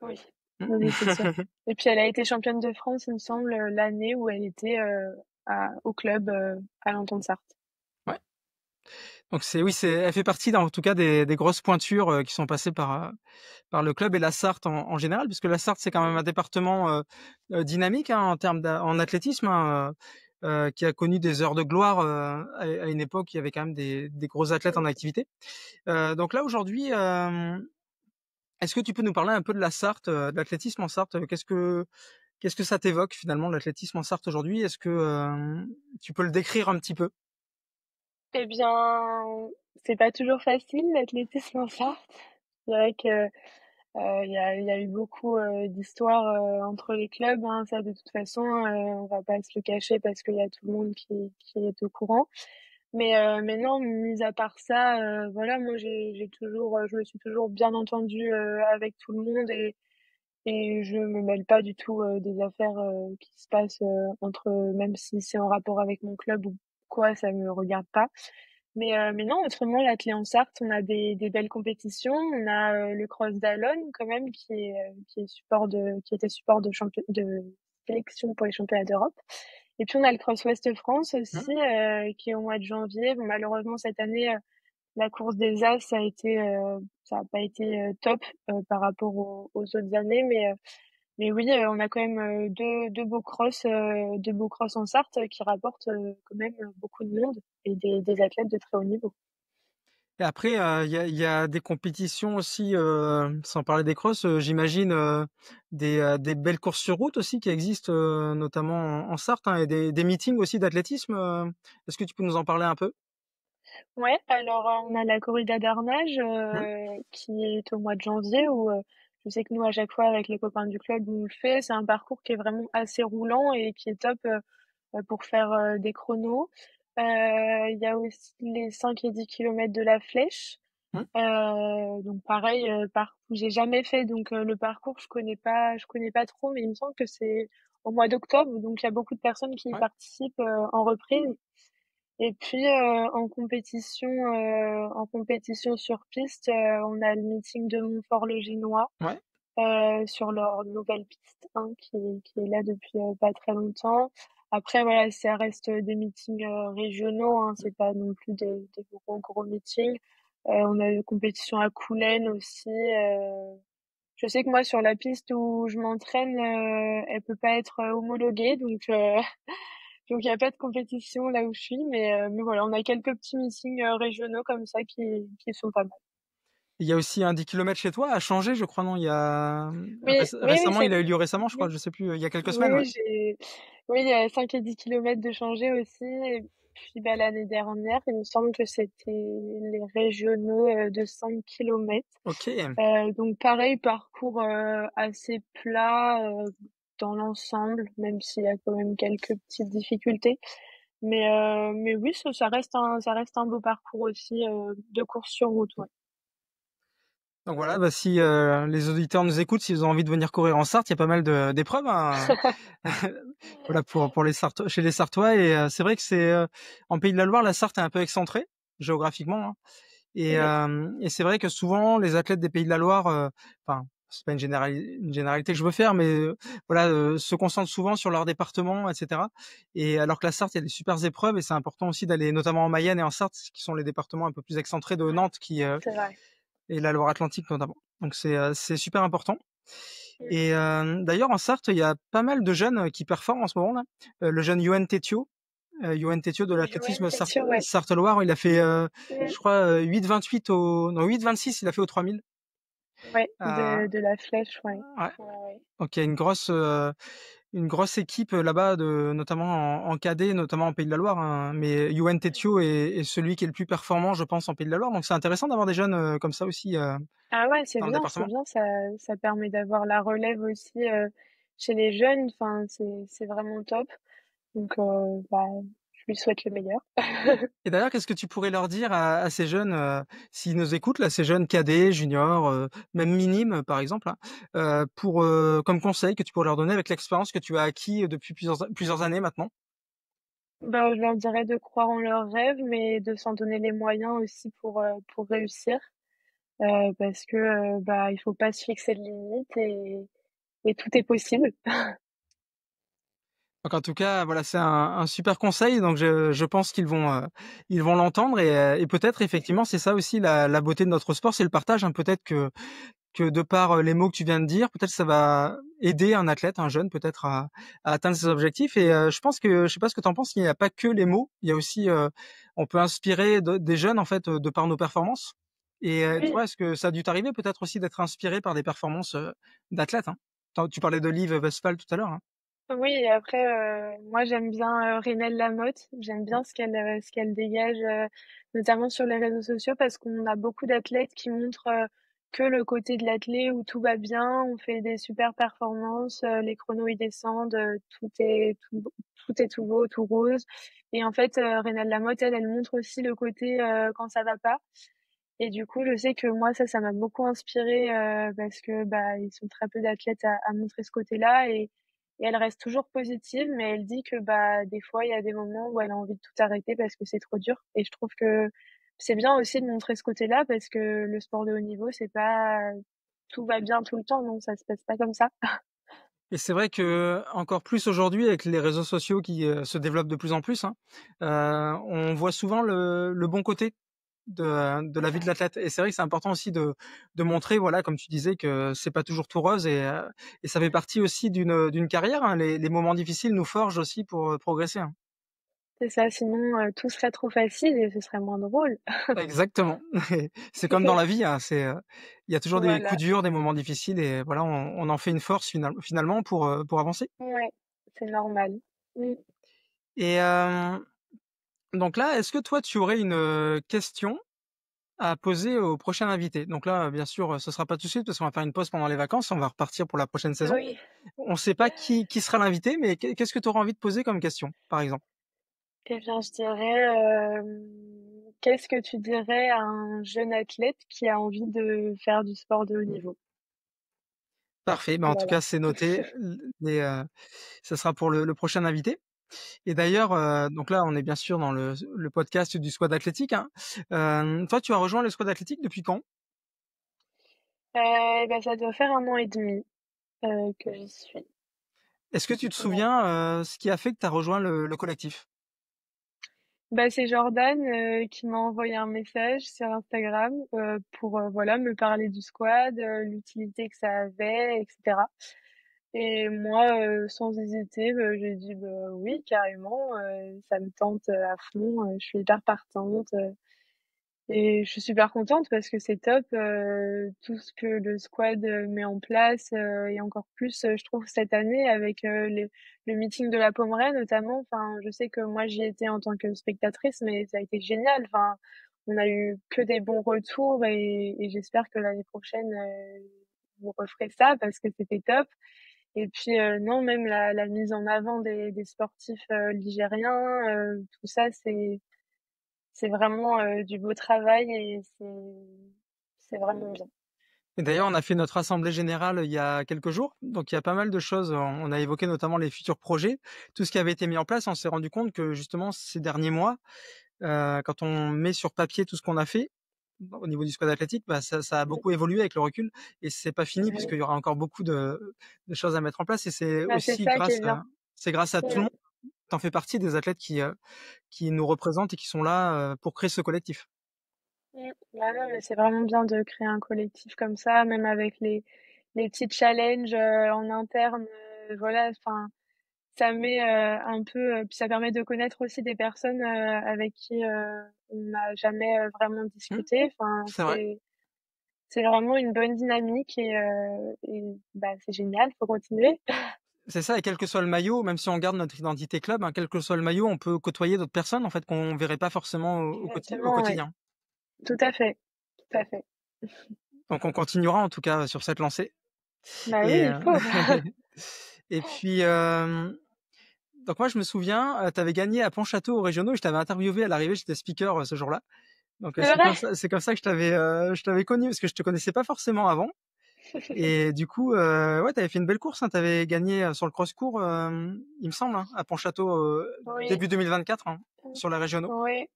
Oui. Oui, oui, c'est sûr. Mmh. Et puis elle a été championne de France, il me semble, l'année où elle était au club à l'Entente Sarthe. Ouais. Donc elle fait partie en tout cas des grosses pointures qui sont passées par le club et la Sarthe en général, puisque la Sarthe c'est quand même un département dynamique hein, en athlétisme, hein, qui a connu des heures de gloire à une époque où il y avait quand même des gros athlètes en activité. Donc là aujourd'hui, est-ce que tu peux nous parler un peu de la Sarthe, de l'athlétisme en Sarthe? Qu'est-ce que ça t'évoque finalement l'athlétisme en Sarthe aujourd'hui? Est-ce que tu peux le décrire un petit peu? Eh bien, c'est pas toujours facile l'athlétisme en Sarthe. C'est vrai que il y a eu beaucoup d'histoires entre les clubs, hein, ça de toute façon, on va pas se le cacher parce qu'il y a tout le monde qui est au courant. Mais non, mis à part ça, voilà, moi j'ai toujours, je me suis toujours bien entendue avec tout le monde et je me mêle pas du tout des affaires qui se passent entre, même si c'est en rapport avec mon club ou quoi, ça me regarde pas. Mais non, autrement, l'athlé en Sarthe, on a des belles compétitions. On a le Cross d'Alone, quand même, qui était support de sélection pour les championnats d'Europe. Et puis, on a le Cross Ouest France Mmh. aussi, qui est au mois de janvier. Bon, malheureusement, cette année, la course des As, ça a pas été top par rapport aux autres années. Mais oui, on a quand même deux beaux cross en Sarthe qui rapportent quand même beaucoup de monde et des athlètes de très haut niveau. Et après, il y a des compétitions aussi, sans parler des crosses, j'imagine des belles courses sur route aussi qui existent, notamment en Sarthe, hein, et des meetings aussi d'athlétisme. Est-ce que tu peux nous en parler un peu? Ouais, alors on a la corrida d'Arnage Mmh, qui est au mois de janvier où je sais que nous à chaque fois avec les copains du club on le fait. C'est un parcours qui est vraiment assez roulant et qui est top pour faire des chronos. Il y a aussi les 5 et 10 kilomètres de la Flèche. mmh, Donc pareil, parcours j'ai jamais fait donc le parcours je connais pas trop mais il me semble que c'est au mois d'octobre donc il y a beaucoup de personnes qui y ouais, participent en reprise. Et puis en compétition sur piste, on a le meeting de Montfort-le-Génois ouais. sur leur nouvelle piste hein, qui est là depuis pas très longtemps. Après voilà, ça reste des meetings régionaux, hein, c'est pas non plus des gros meetings. On a une compétition à Coulennes aussi. Je sais que moi sur la piste où je m'entraîne, elle peut pas être homologuée, donc donc il y a pas de compétition là où je suis, mais voilà, on a quelques petits meetings régionaux comme ça qui sont pas mal. Il y a aussi un 10 kilomètres chez toi à changer, je crois, non? Il y a Oui, oui, oui, récemment, il a eu lieu récemment, je crois, oui, je sais plus, il y a quelques oui, semaines, ouais. oui, oui, il y a 5 et 10 kilomètres de changer aussi. Et puis bah, l'année dernière, il me semble que c'était les régionaux de 5 kilomètres. OK. Donc pareil, parcours assez plat dans l'ensemble, même s'il y a quand même quelques petites difficultés. Mais oui, ça reste un beau parcours aussi de course sur route, ouais. Donc voilà, bah, si les auditeurs nous écoutent, s'ils ont envie de venir courir en Sarthe, il y a pas mal d'épreuves, hein, voilà pour les Sartois, chez les Sartois. Et c'est vrai que c'est en Pays de la Loire, la Sarthe est un peu excentrée géographiquement, hein. Oui, Et c'est vrai que souvent les athlètes des Pays de la Loire, enfin c'est pas une généralité que je veux faire, mais voilà, se concentrent souvent sur leur département, etc. Et alors que la Sarthe, il y a des super épreuves et c'est important aussi d'aller notamment en Mayenne et en Sarthe, qui sont les départements un peu plus excentrés de Nantes, c'est vrai. et la Loire-Atlantique notamment. Donc c'est super important. Mm. Et d'ailleurs en Sarthe, il y a pas mal de jeunes qui performent en ce moment là. Le jeune Yoann Tétio, Yoann Tétio de Joanne, l'athlétisme t'es sûr, ouais. Sarthe-Loire, il a fait, Mm. je crois, 8,28 non 8,26, il a fait au 3000. Ouais, Euh, de la flèche, ouais. ouais. Ouais, ouais. Donc il y a une grosse équipe là-bas, notamment en cadet, notamment en Pays de la Loire, hein. Mais Yoann Tétio est celui qui est le plus performant, je pense, en Pays de la Loire. Donc c'est intéressant d'avoir des jeunes comme ça aussi Ah ouais, c'est dans le bien, c'est département. bien, ça permet d'avoir la relève aussi chez les jeunes, enfin, c'est vraiment top. Donc, bah, je lui souhaite le meilleur. Et d'ailleurs, qu'est-ce que tu pourrais leur dire à ces jeunes, s'ils nous écoutent, là, ces jeunes cadets, juniors, même minimes, par exemple, hein, comme conseil que tu pourrais leur donner avec l'expérience que tu as acquis depuis plusieurs années maintenant? Bah, je leur dirais de croire en leurs rêves, mais de s'en donner les moyens aussi pour réussir. Parce que bah, il faut pas se fixer de limites et tout est possible. Donc en tout cas, voilà, c'est un super conseil, donc je pense ils vont l'entendre et peut-être effectivement, c'est ça aussi la beauté de notre sport, c'est le partage, hein. Peut-être que de par, les mots que tu viens de dire, peut-être ça va aider un athlète, un jeune peut-être à atteindre ses objectifs et je pense que je sais pas ce que tu en penses, il n'y a pas que les mots, il y a aussi, on peut inspirer des jeunes en fait, de par nos performances et Oui. toi, est-ce que ça a dû t'arriver peut-être aussi d'être inspiré par des performances, d'athlètes, hein? Tu parlais de Liv Westphal tout à l'heure, hein? Oui et après, moi j'aime bien, Renelle Lamotte. J'aime bien ce qu'elle dégage, notamment sur les réseaux sociaux parce qu'on a beaucoup d'athlètes qui montrent, que le côté de l'athlète où tout va bien, on fait des super performances, les chronos ils descendent, tout est tout beau, tout rose et en fait, Renelle Lamotte, elle montre aussi le côté, quand ça va pas et du coup, je sais que moi ça m'a beaucoup inspirée, parce que, bah, ils sont très peu d'athlètes à montrer ce côté-là et elle reste toujours positive, mais elle dit que, bah, des fois, il y a des moments où elle a envie de tout arrêter parce que c'est trop dur et je trouve que c'est bien aussi de montrer ce côté-là parce que le sport de haut niveau, c'est pas tout va bien tout le temps, non, ça se passe pas comme ça. Et c'est vrai que encore plus aujourd'hui avec les réseaux sociaux qui, se développent de plus en plus, hein, on voit souvent le bon côté de la vie de l'athlète et c'est vrai que c'est important aussi de montrer, voilà, comme tu disais, que c'est pas toujours tout rose et ça fait partie aussi d'une carrière, hein. Les moments difficiles nous forgent aussi pour, progresser, hein. C'est ça, sinon, tout serait trop facile et ce serait moins drôle. Exactement. C'est comme dans la vie, hein, il y a toujours des coups Voilà. durs, des moments difficiles et voilà, on en fait une force finalement pour avancer Ouais, c'est normal. Mmh. et donc là, est-ce que toi, tu aurais une, question à poser au prochain invité? Donc là, bien sûr, ce sera pas tout de suite parce qu'on va faire une pause pendant les vacances, on va repartir pour la prochaine saison. Oui. On ne sait pas qui sera l'invité, mais qu'est-ce que tu auras envie de poser comme question, par exemple? Eh bien, je dirais, qu'est-ce que tu dirais à un jeune athlète qui a envie de faire du sport de haut niveau? Parfait, ben, en tout Voilà. cas, c'est noté, ça sera pour le prochain invité et d'ailleurs, donc là, on est bien sûr dans le podcast du squad athlétique, hein. Toi, tu as rejoint le squad athlétique depuis quand? Bah, ça doit faire 1 an et demi que j'y suis. Est-ce que tu te Voilà. souviens, ce qui a fait que tu as rejoint le collectif? Bah, c'est Jordan, qui m'a envoyé un message sur Instagram, pour, voilà, me parler du squad, l'utilité que ça avait et cetera et moi, sans hésiter, j'ai dit: «Bah, oui, carrément, ça me tente, à fond, je suis hyper partante», et je suis super contente parce que c'est top, tout ce que le squad, met en place, et encore plus, je trouve cette année avec, le meeting de la Pommeraye notamment. Enfin, je sais que moi j'y étais en tant que spectatrice, mais ça a été génial. Enfin, on a eu que des bons retours et j'espère que l'année prochaine, vous referez ça parce que c'était top et puis, non, même la mise en avant des sportifs, ligériens, tout ça, c'est vraiment, du beau travail et c'est vraiment bien. Et d'ailleurs, on a fait notre assemblée générale il y a quelques jours, donc il y a pas mal de choses. On a évoqué notamment les futurs projets, tout ce qui avait été mis en place. On s'est rendu compte que justement ces derniers mois, quand on met sur papier tout ce qu'on a fait au niveau du squad athlétique, bah, ça a beaucoup évolué avec le recul et c'est pas fini Mmh. puisqu'il y aura encore beaucoup de choses à mettre en place et c'est Bah, c'est aussi ça qui est bien. c'est grâce à tout le Mmh. monde. Tu en fais partie des athlètes qui nous représentent et qui sont là pour créer ce collectif. Mmh. Bah, non, mais c'est vraiment bien de créer un collectif comme ça, même avec les petits challenges, en interne, voilà, enfin, ça met, un peu, puis ça permet de connaître aussi des personnes, avec qui, on n'a jamais, vraiment Mmh, discuté. Enfin, c'est vrai. c'est vraiment une bonne dynamique et bah, c'est génial, faut continuer. C'est ça et quel que soit le maillot, même si on garde notre identité club, hein, quel que soit le maillot, on peut côtoyer d'autres personnes en fait qu'on verrait pas forcément au Exactement, oui. quotidien. Tout à fait, tout à fait. Donc on continuera en tout cas sur cette lancée Bah oui, et il faut. et puis, donc moi je me souviens, tu avais gagné à Pontchâteau aux régionaux et je t'avais interviewé à l'arrivée, j'étais speaker, ce jour-là. Donc, C'est vrai? c'est comme ça que je t'avais connu parce que je te connaissais pas forcément avant et du coup, ouais, tu avais fait une belle course, hein. Tu avais gagné, sur le cross-court, il me semble, hein, à Pontchâteau, Oui, début 2024, hein, mmh, sur les régionaux. oui,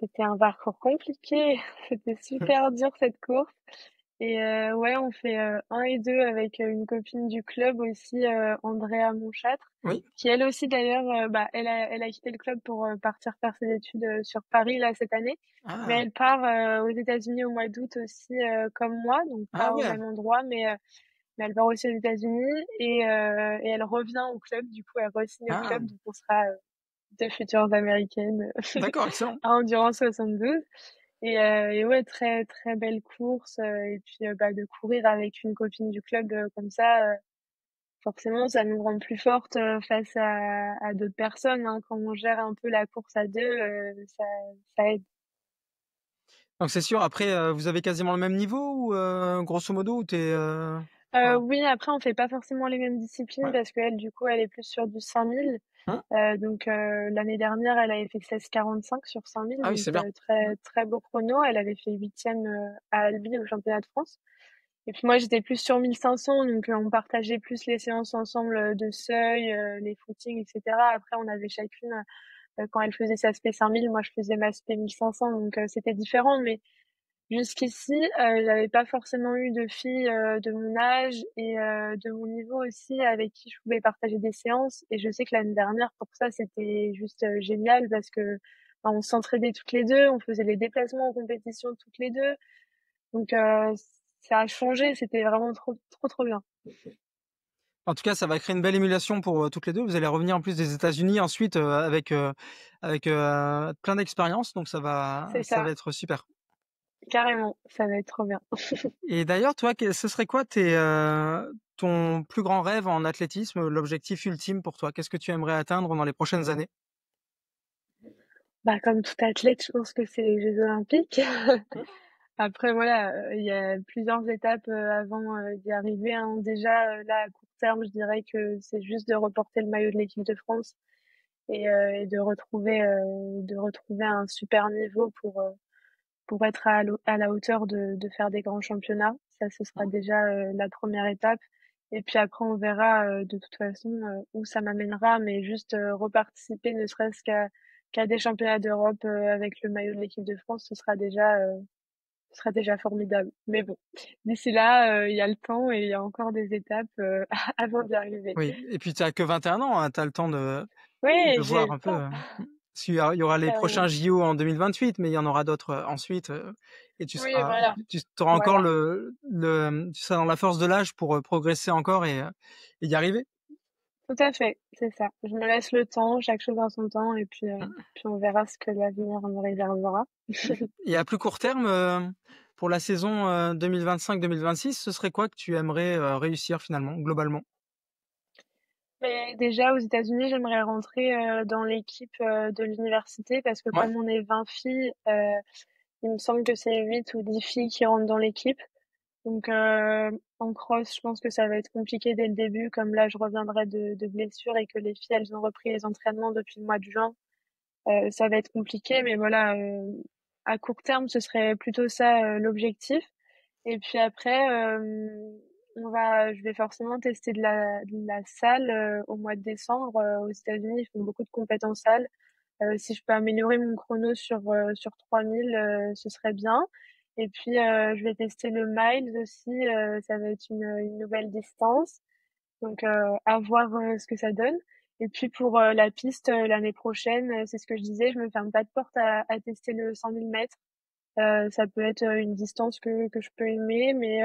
c'était un parcours compliqué, c'était super dur cette course Et ouais, on fait 1 et 2 avec une copine du club aussi, Andrea Monchâtre, Oui. qui elle aussi d'ailleurs, bah, elle a quitté le club pour partir faire ses études sur Paris là cette année. Mais Ah, elle part aux États-Unis au mois d'août aussi, comme moi, donc ah pas au ouais. même endroit, mais elle part aussi aux États-Unis et elle revient au club. Du coup, elle re-signe au Ah, club, donc on sera deux futures Américaines d'accord, excellent. à Endurance 72. Et ouais, très très belle course. Et puis bah, de courir avec une copine du club comme ça, forcément, ça nous rend plus fortes face à d'autres personnes. Hein. Quand on gère un peu la course à deux, ça aide. Donc c'est sûr, après, vous avez quasiment le même niveau ou grosso modo, ou t'es... voilà. Oui, après, on fait pas forcément les mêmes disciplines Ouais. parce qu'elle, du coup, elle est plus sur du 5000. Hein. Donc l'année dernière, elle avait fait 16,45 sur 5000, Ah oui, donc c'est bien. très très beau chrono. Elle avait fait huitième à Albi au championnat de France. Et puis moi, j'étais plus sur 1500, donc on partageait plus les séances ensemble de seuil, les footings, etc. Après, on avait chacune, quand elle faisait sa spé 5000, moi je faisais ma spé 1500, donc c'était différent. Mais jusqu'ici, j'avais pas forcément eu de filles de mon âge et de mon niveau aussi avec qui je pouvais partager des séances. Et je sais que l'année dernière, pour ça, c'était juste génial parce que bah, on s'entraidait toutes les deux, on faisait les déplacements en compétition toutes les deux. Donc ça a changé, c'était vraiment trop trop trop bien. En tout cas, ça va créer une belle émulation pour toutes les deux. Vous allez revenir en plus des États-Unis ensuite avec plein d'expérience, donc C'est ça va ça, être super. carrément, ça va être trop bien. Et d'ailleurs, toi, ce serait quoi ton plus grand rêve en athlétisme, l'objectif ultime pour toi? Qu'est-ce que tu aimerais atteindre dans les prochaines années? Bah comme tout athlète, je pense que c'est les Jeux Olympiques. Après voilà, il y a plusieurs étapes avant d'y arriver. Hein. Déjà là à court terme, je dirais que c'est juste de reporter le maillot de l'équipe de France et de retrouver un super niveau pour être à la hauteur de faire des grands championnats. Ça, ce sera déjà la première étape. Et puis après, on verra de toute façon où ça m'amènera, mais juste reparticiper, ne serait-ce qu'à des championnats d'Europe avec le maillot de l'équipe de France, ce sera déjà formidable. Mais bon, d'ici là, il y a le temps et il y a encore des étapes avant d'y arriver. Oui, et puis tu as que 21 ans, hein, tu as le temps de Oui, j'ai voir le un peu. temps, Parce qu'il y aura les prochains carrément. JO en 2028, mais il y en aura d'autres ensuite. Et Oui, voilà, tu auras encore voilà. tu seras dans la force de l'âge pour progresser encore et y arriver. Tout à fait, c'est ça. Je me laisse le temps, chaque chose en son temps, et puis on verra ce que l'avenir me réservera. Et à plus court terme, pour la saison 2025-2026, ce serait quoi que tu aimerais réussir finalement, globalement? Mais déjà, aux États-Unis, j'aimerais rentrer dans l'équipe de l'université parce que Ouais. comme on est 20 filles, il me semble que c'est 8 ou 10 filles qui rentrent dans l'équipe. Donc en cross, je pense que ça va être compliqué dès le début, comme là, je reviendrai de blessure et que les filles, elles ont repris les entraînements depuis le mois de juin. Ça va être compliqué, mais voilà, à court terme, ce serait plutôt ça l'objectif. Et puis après, je vais forcément tester de la salle au mois de décembre. Aux États-Unis, ils font beaucoup de compétences salles. Si je peux améliorer mon chrono sur 3000, ce serait bien. Et puis, je vais tester le miles aussi. Ça va être une nouvelle distance. Donc, à voir ce que ça donne. Et puis, pour la piste, l'année prochaine, c'est ce que je disais, je me ferme pas de porte à tester le 100 000 mètres. Ça peut être une distance que je peux aimer, mais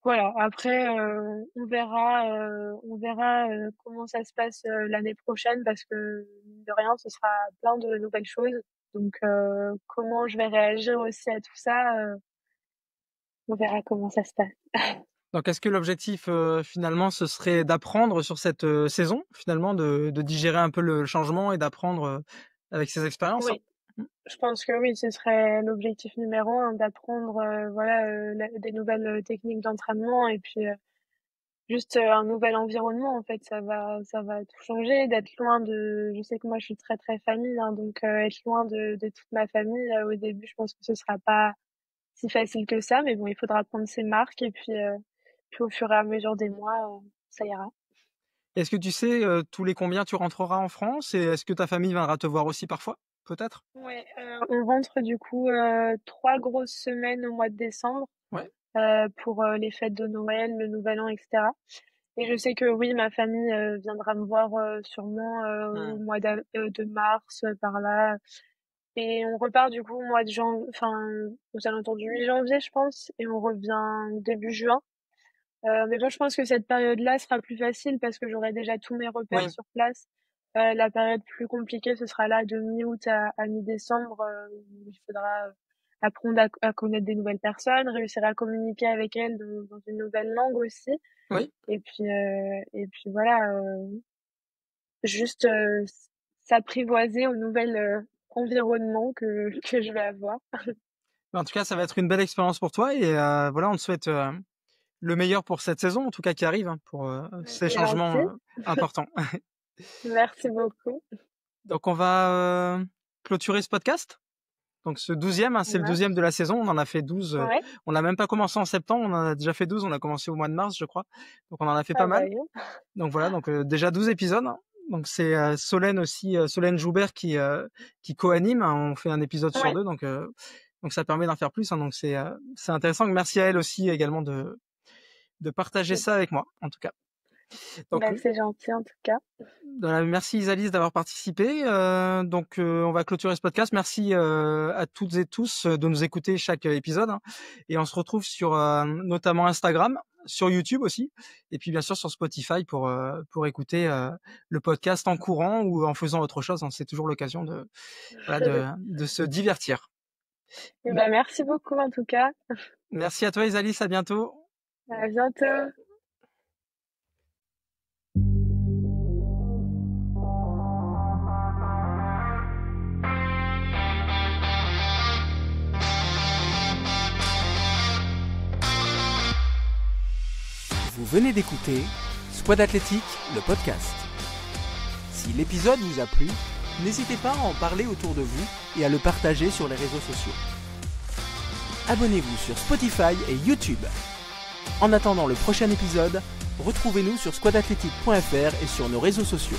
voilà. Après, on verra comment ça se passe l'année prochaine parce que mine de rien, ce sera plein de nouvelles choses. Donc, comment je vais réagir aussi à tout ça, on verra comment ça se passe. Donc, est-ce que l'objectif, finalement, ce serait d'apprendre sur cette saison, finalement, de digérer un peu le changement et d'apprendre avec ces expériences? Oui, je pense que oui, ce serait l'objectif numéro un, d'apprendre voilà des nouvelles techniques d'entraînement et puis juste un nouvel environnement en fait, ça va tout changer, d'être loin de. Je sais que moi je suis très très famille, hein, donc être loin de toute ma famille au début, je pense que ce sera pas si facile que ça, mais bon, il faudra prendre ses marques et puis au fur et à mesure des mois, ça ira. Est-ce que tu sais tous les combien tu rentreras en France et est-ce que ta famille viendra te voir aussi parfois? peut-être? Ouais, on rentre du coup 3 grosses semaines au mois de décembre Ouais. pour les fêtes de Noël, le Nouvel An, etc. Et je sais que oui, ma famille viendra me voir sûrement au Mmh. mois de mars, par là. Et on repart du coup au mois de janvier, enfin aux alentours du 8 janvier, je pense, et on revient début juin. Mais bon, je pense que cette période-là sera plus facile parce que j'aurai déjà tous mes repères Oui, sur place. La période plus compliquée, ce sera là de mi-août à mi-décembre, où il faudra apprendre à connaître des nouvelles personnes, réussir à communiquer avec elles dans une nouvelle langue aussi. oui. Et puis voilà, juste s'apprivoiser au nouvel environnement que je vais avoir. En tout cas, ça va être une belle expérience pour toi et voilà, on te souhaite, le meilleur pour cette saison, en tout cas qui arrive, hein, pour, ces C'est gentil. changements, importants. Merci beaucoup. Donc on va, clôturer ce podcast. Donc ce 12e, hein, Ça c'est le 12e de marche. la saison. On en a fait 12, Ouais, on n'a même pas commencé en septembre, on en a déjà fait 12, on a commencé au mois de mars, je crois. Donc on en a fait pas ah mal. bah, oui. Donc voilà, donc déjà 12 épisodes, hein. Donc c'est, Solène aussi, Solène Joubert qui co-anime, hein. On fait un épisode sur Ouais, 2, donc ça permet d'en faire plus, hein. Donc c'est intéressant. Merci à elle aussi également de partager ça avec moi, en tout cas. Donc bah, c'est gentil en tout cas. merci Isalis d'avoir participé. On va clôturer ce podcast. Merci à toutes et tous de nous écouter chaque épisode, hein. Et on se retrouve sur notamment Instagram, sur YouTube aussi, et puis bien sûr sur Spotify pour écouter le podcast en courant ou en faisant autre chose, hein. C'est toujours l'occasion de se divertir. Et bah, merci beaucoup en tout cas. Merci à toi Isalis, à bientôt. À bientôt. Vous venez d'écouter Squad Athlétique, le podcast. Si l'épisode vous a plu, n'hésitez pas à en parler autour de vous et à le partager sur les réseaux sociaux. Abonnez-vous sur Spotify et YouTube. En attendant le prochain épisode, retrouvez-nous sur squadathletic.fr et sur nos réseaux sociaux.